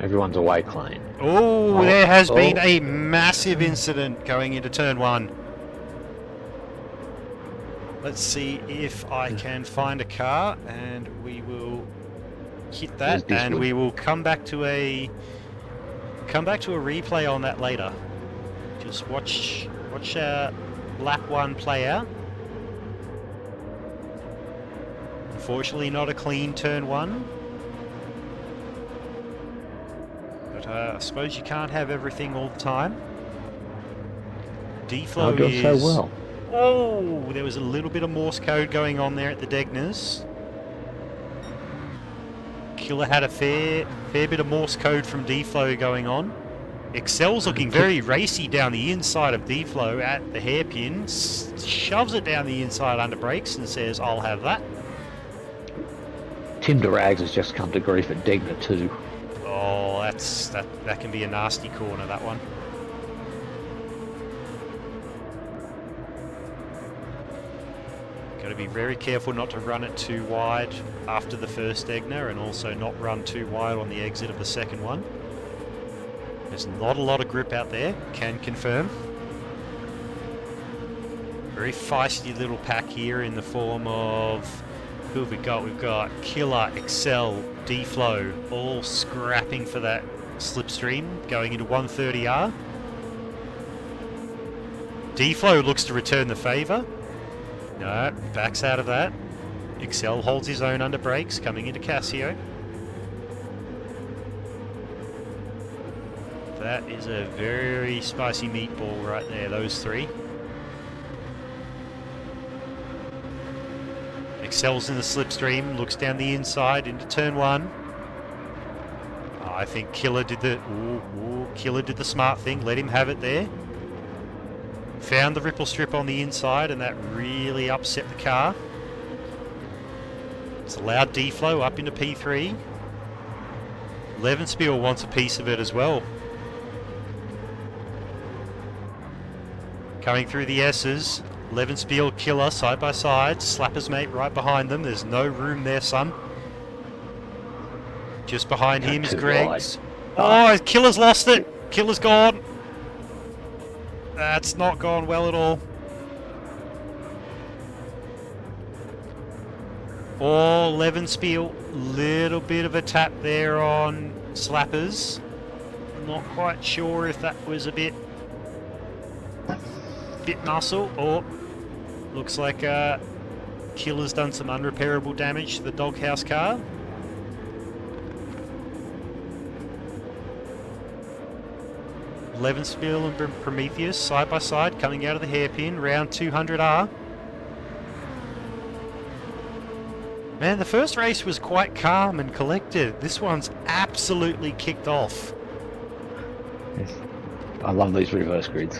Everyone's awake lane. Oh, there has been a massive incident going into turn 1. Let's see if I can find a car, and we will hit that, and we will come back to a replay on that later. Just watch lap 1 play out. Unfortunately, not a clean turn 1. But I suppose you can't have everything all the time. D-Flow is... so well. Oh, there was a little bit of Morse code going on there at the Degners. Killer had a fair bit of Morse code from D-Flow going on. Excel's looking very racy down the inside of D-Flow at the hairpin. Shoves it down the inside under brakes and says, "I'll have that." Tim Durags has just come to grief at Degner too. Oh, that can be a nasty corner, that one. Got to be very careful not to run it too wide after the first Degner, and also not run too wide on the exit of the second one. There's not a lot of grip out there, can confirm. Very feisty little pack here in the form of... Who have we got? We've got Killer, Excel, D-Flow, all scrapping for that slipstream, going into 130R. D-Flow looks to return the favour. No, backs out of that. Excel holds his own under brakes, coming into Casio. That is a very spicy meatball right there, those three. Excel's in the slipstream, looks down the inside into turn 1. Oh, I think Killer did the smart thing, let him have it there. Found the ripple strip on the inside, and that really upset the car. It's allowed D-Flow up into P3. Levenspiel wants a piece of it as well. Coming through the S's. Levenspiel, Killer, side by side. Slapper's mate right behind them. There's no room there, son. Just behind him is Greg's. Oh, Killer's lost it. Killer's gone. That's not gone well at all. Oh, Levenspiel. Little bit of a tap there on Slappers. Not quite sure if that was a bit muscle. Oh, looks like Killer's done some unrepairable damage to the doghouse car. Levenspiel and Prometheus side by side coming out of the hairpin, round 200R. Man, the first race was quite calm and collected. This one's absolutely kicked off. Yes. I love these reverse grids.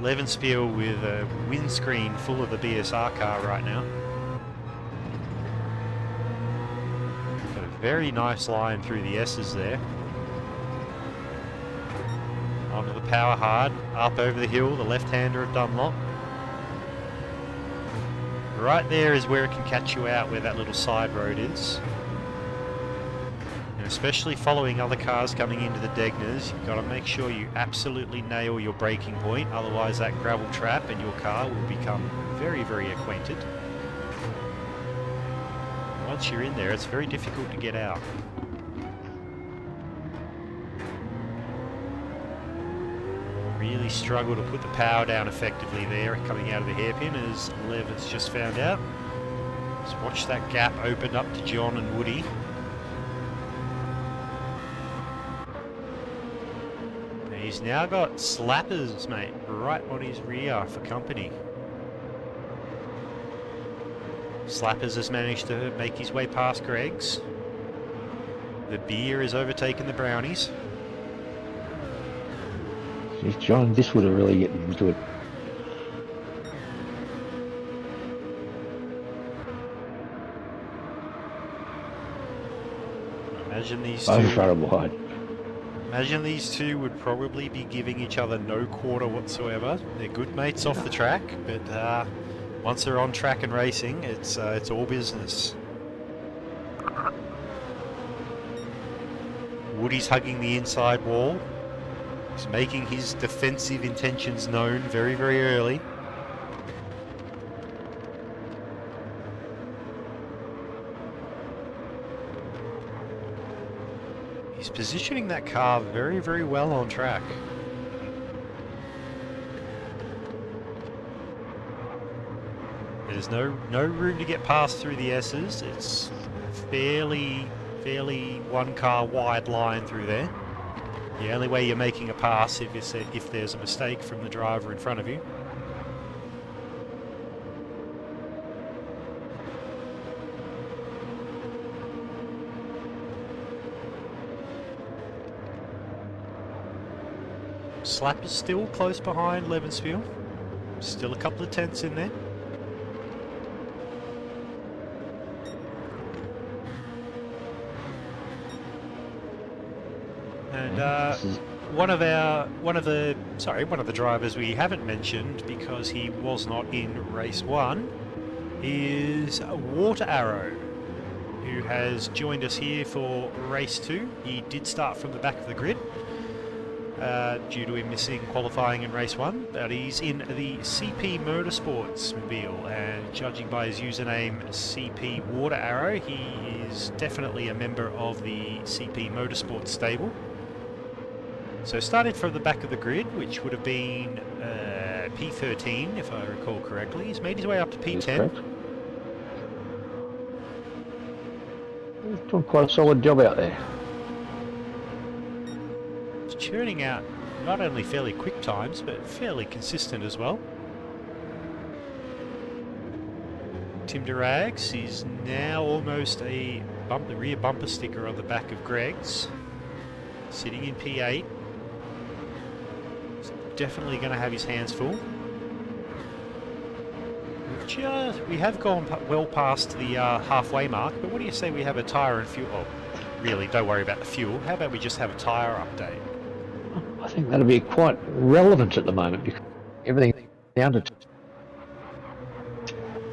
Levenspiel with a windscreen full of the BSR car right now. Got a very nice line through the S's there. Onto the power hard, up over the hill, the left-hander of Dunlop. Right there is where it can catch you out, where that little side road is. And especially following other cars coming into the Degners, you've got to make sure you absolutely nail your braking point, otherwise that gravel trap and your car will become very, very acquainted. Once you're in there, it's very difficult to get out. Really struggle to put the power down effectively there, coming out of the hairpin, as Lev has just found out. Let's watch that gap open up to John and Woody. He's now got slappers, mate, right on his rear for company. Slappers has managed to make his way past Greg's. The beer has overtaken the brownies. Jeez, John, this would have really getting into it. Imagine these Both two. front and wide. Imagine these two would probably be giving each other no quarter whatsoever. They're good mates off the track, but once they're on track and racing, it's all business. Woody's hugging the inside wall. He's making his defensive intentions known very, very early. He's positioning that car very, very well on track. There's no room to get past through the S's. It's fairly one car wide line through there. The only way you're making a pass if there's a mistake from the driver in front of you. Slapper's still close behind Levenspiel. Still a couple of tenths in there. And one of the drivers we haven't mentioned because he was not in race 1 is Water Arrow, who has joined us here for race 2. He did start from the back of the grid due to him missing qualifying in race 1, but he's in the CP Motorsports mobile, and judging by his username CP Water Arrow, he is definitely a member of the CP Motorsports stable. So started from the back of the grid, which would have been P13 if I recall correctly. He's made his way up to P10. He's doing quite a solid job out there. He's churning out not only fairly quick times, but fairly consistent as well. Tim Durags is now almost a rear bumper sticker on the back of Greg's. Sitting in P8. Definitely going to have his hands full. We have gone well past the halfway mark, but what do you say we have a tyre and fuel? Oh, really, don't worry about the fuel. How about we just have a tyre update? I think that'll be quite relevant at the moment because everything down to.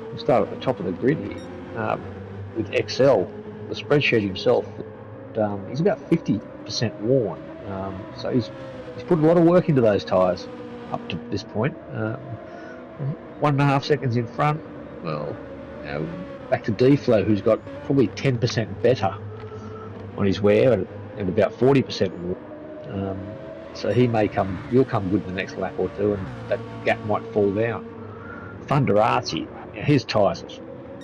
We'll start at the top of the grid here with XL, the spreadsheet himself. He's about 50% worn, so he's put a lot of work into those tyres up to this point. 1.5 seconds in front. Well, back to D-Flow, who's got probably 10% better on his wear and about 40% worn. So he'll come good in the next lap or two, and that gap might fall down. Thunderati, his tyres,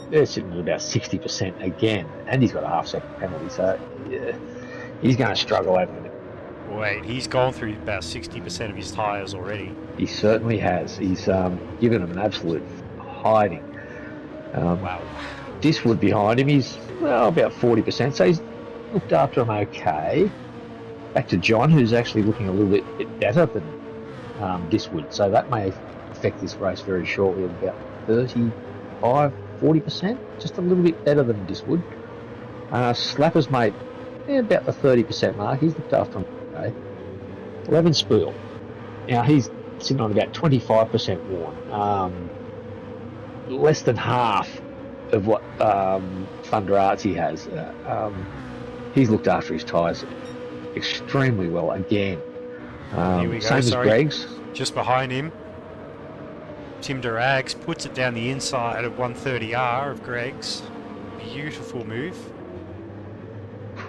they're sitting at about 60% again, and he's got a half-second penalty, so yeah, he's going to struggle over it. Wait, he's gone through about 60% of his tyres already. He certainly has. He's given him an absolute hiding. Wow. Diswood behind him, he's about 40%, so he's looked after him okay. Back to John, who's actually looking a little bit better than Diswood, so that may affect this race very shortly. About 35–40%, just a little bit better than Diswood. Slapper's mate, about the 30% mark. He's looked after him today. 11 Spool. Now he's sitting on about 25% worn. Less than half of what Thunder Artsy has. He's looked after his tyres extremely well again. Here we go, same as Greg's. Just behind him, Tim Durags puts it down the inside of 130R of Greg's. Beautiful move.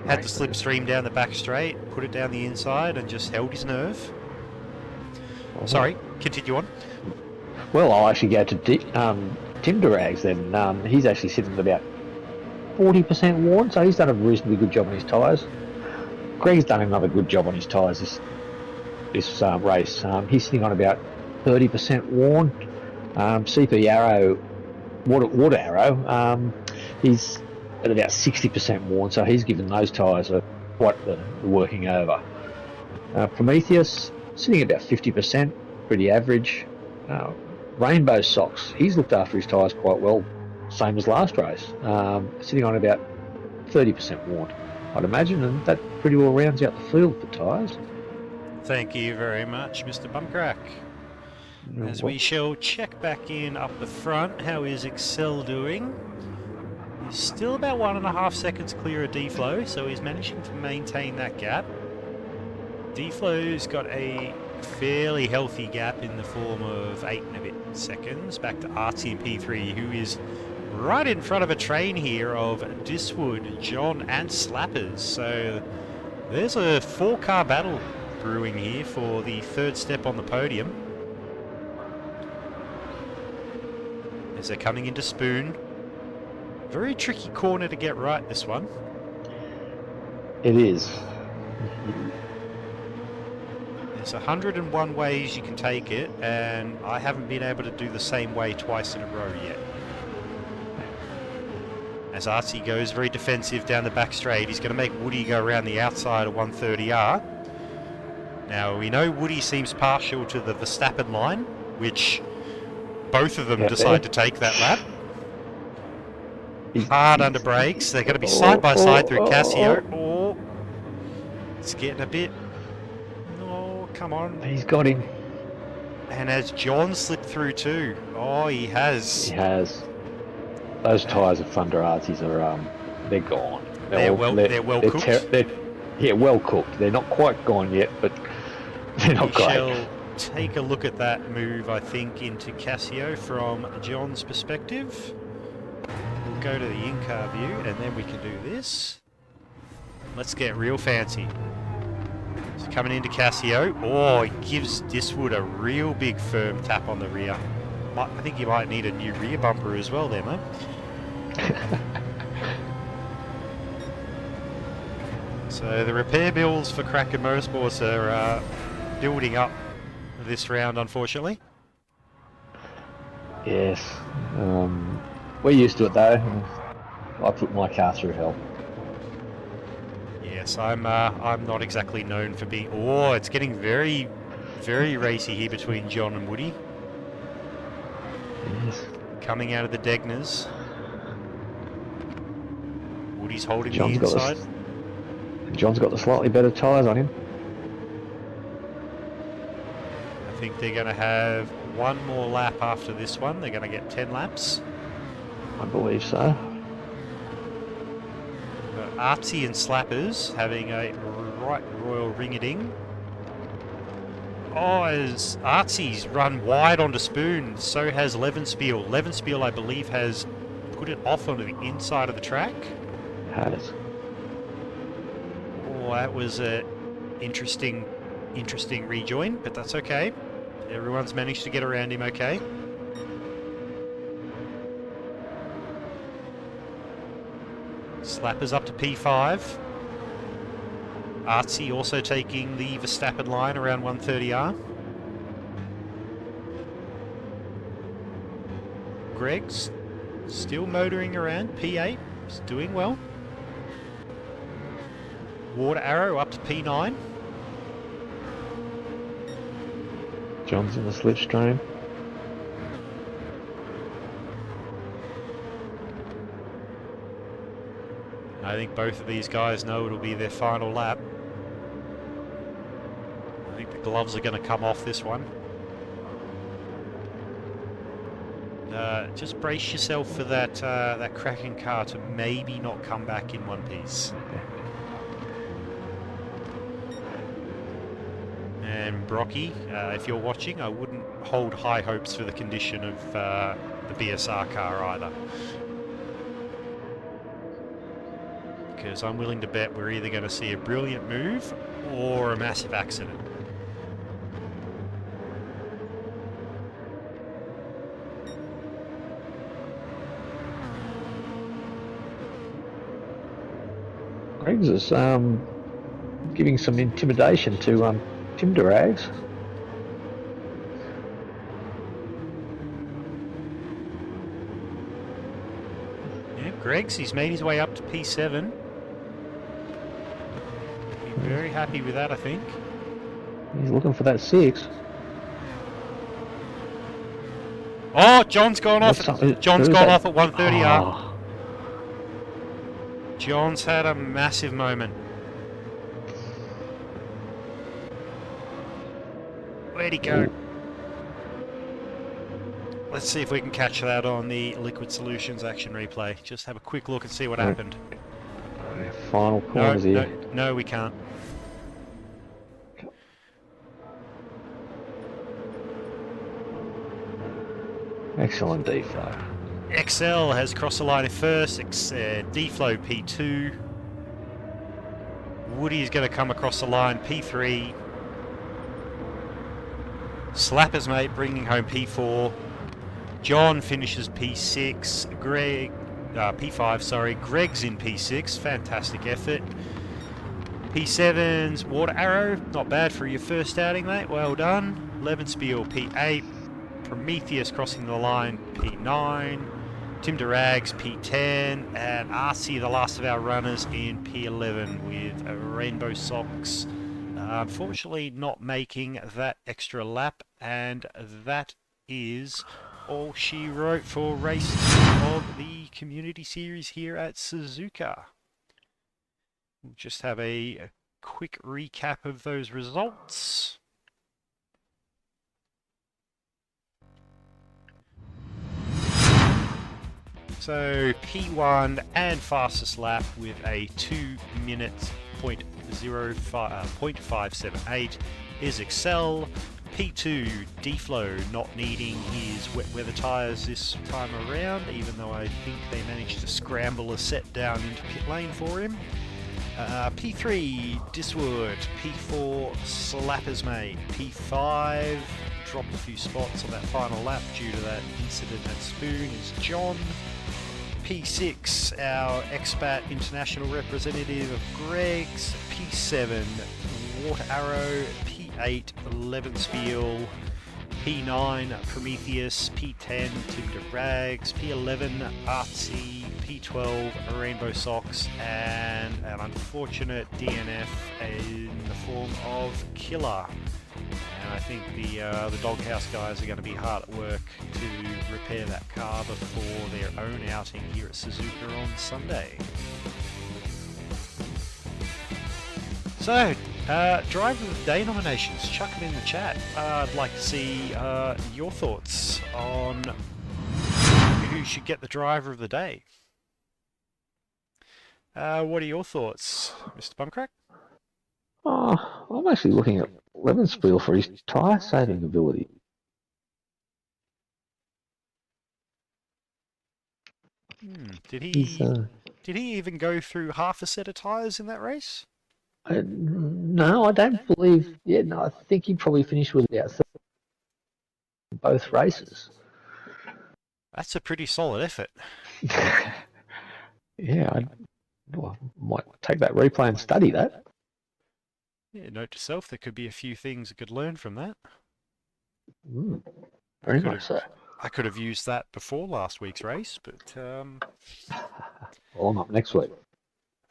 Had the slipstream down the back straight, put it down the inside and just held his nerve. Sorry, continue on. Well, I'll actually go to Tim Durags then. He's actually sitting at about 40% worn, so he's done a reasonably good job on his tyres. Greg's done another good job on his tyres this race. He's sitting on about 30% worn. CP Arrow, Water Arrow, he's at about 60% worn, so he's given those tyres quite the working over. Prometheus sitting at about 50%, pretty average. Rainbow Socks, he's looked after his tyres quite well, same as last race, sitting on about 30% worn, I'd imagine, and that pretty well rounds out the field for tyres. Thank you very much, Mr. Bumcrack. As we shall check back in up the front, how is Excel doing? He's still about 1.5 seconds clear of D-Flow, so he's managing to maintain that gap. D-Flow's got a fairly healthy gap in the form of 8 and a bit seconds back to Artsy and P3, who is right in front of a train here of Diswood, John and Slappers. So there's a 4-car battle brewing here for the third step on the podium. As they're coming into Spoon. Very tricky corner to get right, this one. It is. There's 101 ways you can take it, and I haven't been able to do the same way twice in a row yet. As Artsy goes very defensive down the back straight, he's going to make Woody go around the outside of 130R. Now, we know Woody seems partial to the Verstappen line, which both of them decide to take that lap. Hard under brakes. They're going to be side by side through Casio. Oh, it's getting a bit... Oh, come on. He's got him. And has John slipped through too? Oh, he has. He has. Those tyres of Thunder Artsies are, they're gone. They're well cooked. Yeah, well cooked. They're not quite gone yet, but they're not great. We shall take a look at that move, I think, into Casio from John's perspective. We'll go to the in-car view, and then we can do this. Let's get real fancy. So coming into Casio. Oh, he gives Diswood a real big firm tap on the rear. I think you might need a new rear bumper as well there, mate. So the repair bills for Kraken Motorsports are building up this round, unfortunately. Yes. We're used to it though. I put my car through hell. Yes, I'm not exactly known for being... Oh, it's getting very, very racy here between John and Woody. Yes. Coming out of the Degners. Woody's holding the inside. John's got the slightly better tyres on him. I think they're going to have one more lap after this one. They're going to get 10 laps. I believe so. Artsy and Slappers having a right royal ring-a-ding. Oh, as Artsy's run wide onto Spoon, so has Levenspiel. Levenspiel, I believe, has put it off onto the inside of the track. Has. Oh, that was a interesting rejoin, but that's okay. Everyone's managed to get around him okay. Slappers up to P5. Artsy also taking the Verstappen line around 130R. Greg's still motoring around P8. He's doing well. Water Arrow up to P9. John's in the slipstream. I think both of these guys know it'll be their final lap. I think the gloves are going to come off this one. Just brace yourself for that that cracking car to maybe not come back in one piece. And Brocky, if you're watching, I wouldn't hold high hopes for the condition of the BSR car either. Because I'm willing to bet we're either going to see a brilliant move or a massive accident. Greggs is giving some intimidation to Tim Durags. Yeah, Greggs, he's made his way up to P7. Be very happy with that, I think. He's looking for that 6. Oh, John's gone off. John's gone off at 130R. Oh. John's had a massive moment. Where'd he go? Let's see if we can catch that on the Liquid Solutions action replay. Just have a quick look and see what happened. Final corners here. No, we can't. Excellent deflow. XL has crossed the line at first. D-Flow P2. Woody is going to come across the line P3. Slappers mate bringing home P4. John finishes P6. Greg, P5. Sorry, Greg's in P6. Fantastic effort. P7's Water Arrow. Not bad for your first outing, mate. Well done. Levenspiel P8. Prometheus crossing the line P9. Tim Durags P10, and RC, the last of our runners, in P11 with Rainbow Socks. Unfortunately not making that extra lap, and that is all she wrote for race of the Community Series here at Suzuka. We'll just have a quick recap of those results. So P1 and fastest lap with a 2 minutes 0.578 is Excel. P2 D-Flow not needing his wet weather tyres this time around, even though I think they managed to scramble a set down into pit lane for him. P3 Diswood. P4 Slappers mate. P5 dropped a few spots on that final lap due to that incident at Spoon is John. P6, our expat international representative of Greg's. P7, Water Arrow. P8, Levenspiel. P9, Prometheus. P10, Tim Durags. P11, Artsy. P12, Rainbow Socks. And an unfortunate DNF in the form of Killer. And I think the Doghouse guys are going to be hard at work to repair that car before their own outing here at Suzuka on Sunday. So, Driver of the Day nominations, chuck them in the chat. I'd like to see your thoughts on who should get the Driver of the Day. What are your thoughts, Mr. Bumcrack? Oh, I'm actually looking at Levenspiel for his tyre saving ability. Did he even go through half a set of tyres in that race? No, I don't believe. Yeah, no, I think he probably finished with about both races. That's a pretty solid effort. Yeah, I might take that replay and study that. Yeah, note to self, there could be a few things I could learn from that. Very much so. I could have used that before last week's race, but Well, I'm up next week.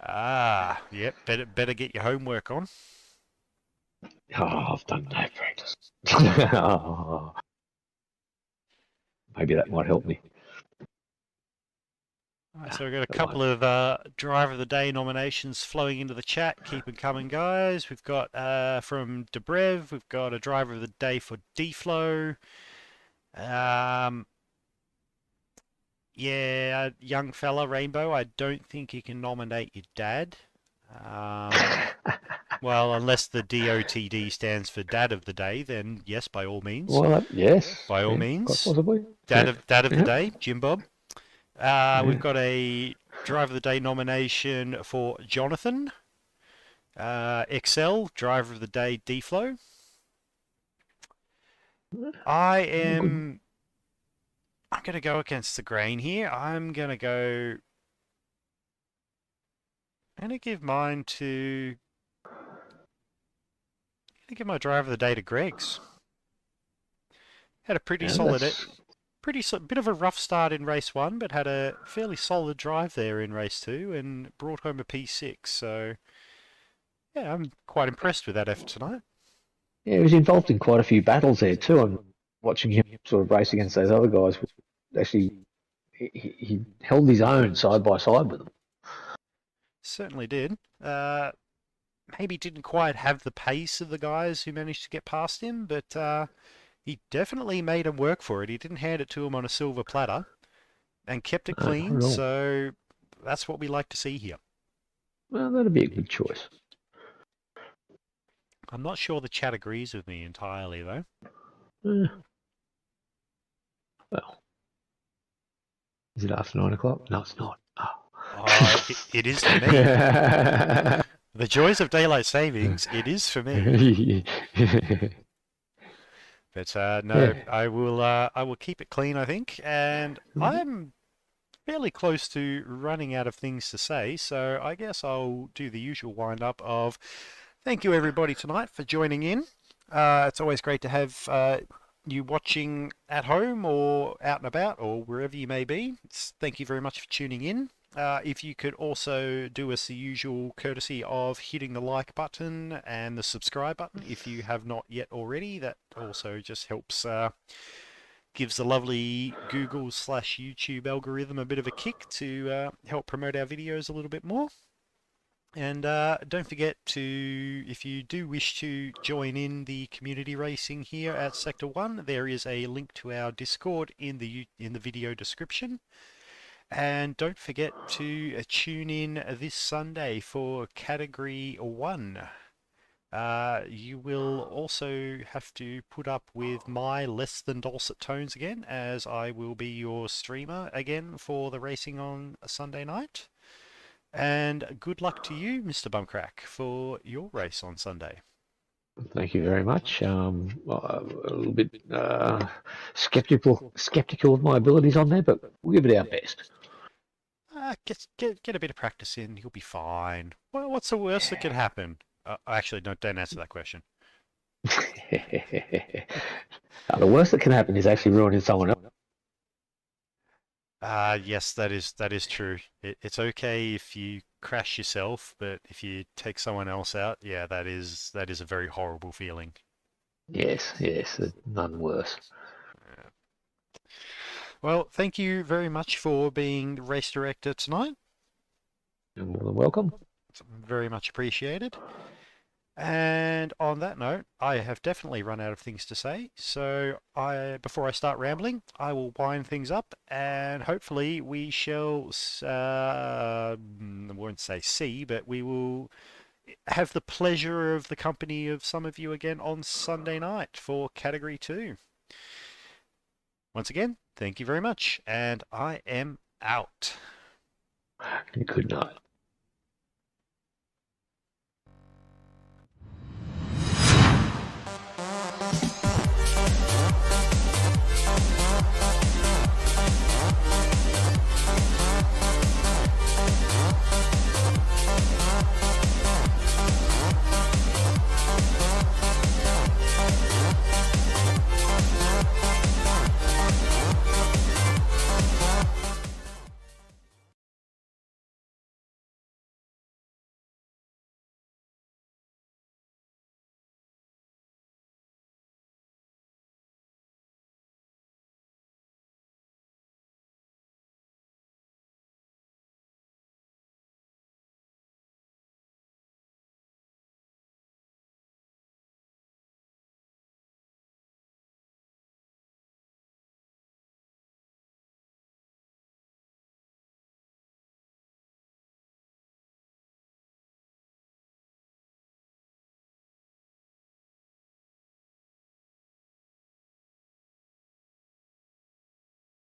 yep, better get your homework on. Oh, I've done no practice. Oh, maybe that might help me. All right, so we've got a But couple of Driver of the Day nominations flowing into the chat. Keep them coming, guys. We've got from Debrev, we've got a Driver of the Day for D-Flow. Yeah, young fella, Rainbow, I don't think you can nominate your dad. Well, unless the DOTD stands for Dad of the Day, then yes, by all means. well, yes, By all yeah, quite means. possibly. Dad Yeah, of the yeah, Day, Jim Bob. We've yeah. got a Driver of the Day nomination for Jonathan. Excel, Driver of the Day, D-Flow. I All good. am... I'm going to go against the grain here. I'm going to give mine to... I'm going to give my Driver of the Day to Greg's. Had a pretty Yeah, solid... that's Bit of a rough start in race 1, but had a fairly solid drive there in race 2 and brought home a P6. So, yeah, I'm quite impressed with that effort tonight. yeah. He was involved in quite a few battles there too. And watching him sort of race against those other guys, actually, he held his own side by side with them. Certainly did. Maybe didn't quite have the pace of the guys who managed to get past him, but he definitely made him work for it. He didn't hand it to him on a silver platter and kept it No, not clean, at all. so that's what we like to see here. Well, that'd be a good choice. I'm not sure the chat agrees with me entirely, though. Eh, well, is it after 9 o'clock? No, it's not. Oh, it is for me. The joys of daylight savings, it is for me. But no, Yeah. I will keep it clean, I think, and I'm fairly close to running out of things to say, so I guess I'll do the usual wind up of thank you everybody tonight for joining in. It's always great to have you watching at home or out and about or wherever you may be. Thank you very much for tuning in. If you could also do us the usual courtesy of hitting the like button and the subscribe button if you have not yet already, that also just helps gives the lovely Google/YouTube algorithm a bit of a kick to help promote our videos a little bit more. And don't forget to, if you do wish to join in the community racing here at Sector 1, there is a link to our Discord in the video description. And don't forget to tune in this Sunday for Category 1. You will also have to put up with my less than dulcet tones again, as I will be your streamer again for the racing on a Sunday night. And good luck to you, Mr. Bumcrack, for your race on Sunday. Thank you very much. A little bit skeptical of my abilities on there, but we'll give it our best. Get a bit of practice in, you'll be fine. Well, what's the worst that could happen? Actually, no, don't answer that question. The worst that can happen is actually ruining someone else. Yes, that is true. It's okay if you crash yourself, but if you take someone else out, yeah, that is a very horrible feeling. Yes, none worse. Well, thank you very much for being the race director tonight. You're more than welcome. It's very much appreciated. And on that note, I have definitely run out of things to say. So before I start rambling, I will wind things up, and hopefully we shall, I won't say see, but we will have the pleasure of the company of some of you again on Sunday night for Category 2. Once again, thank you very much, and I am out. Good night.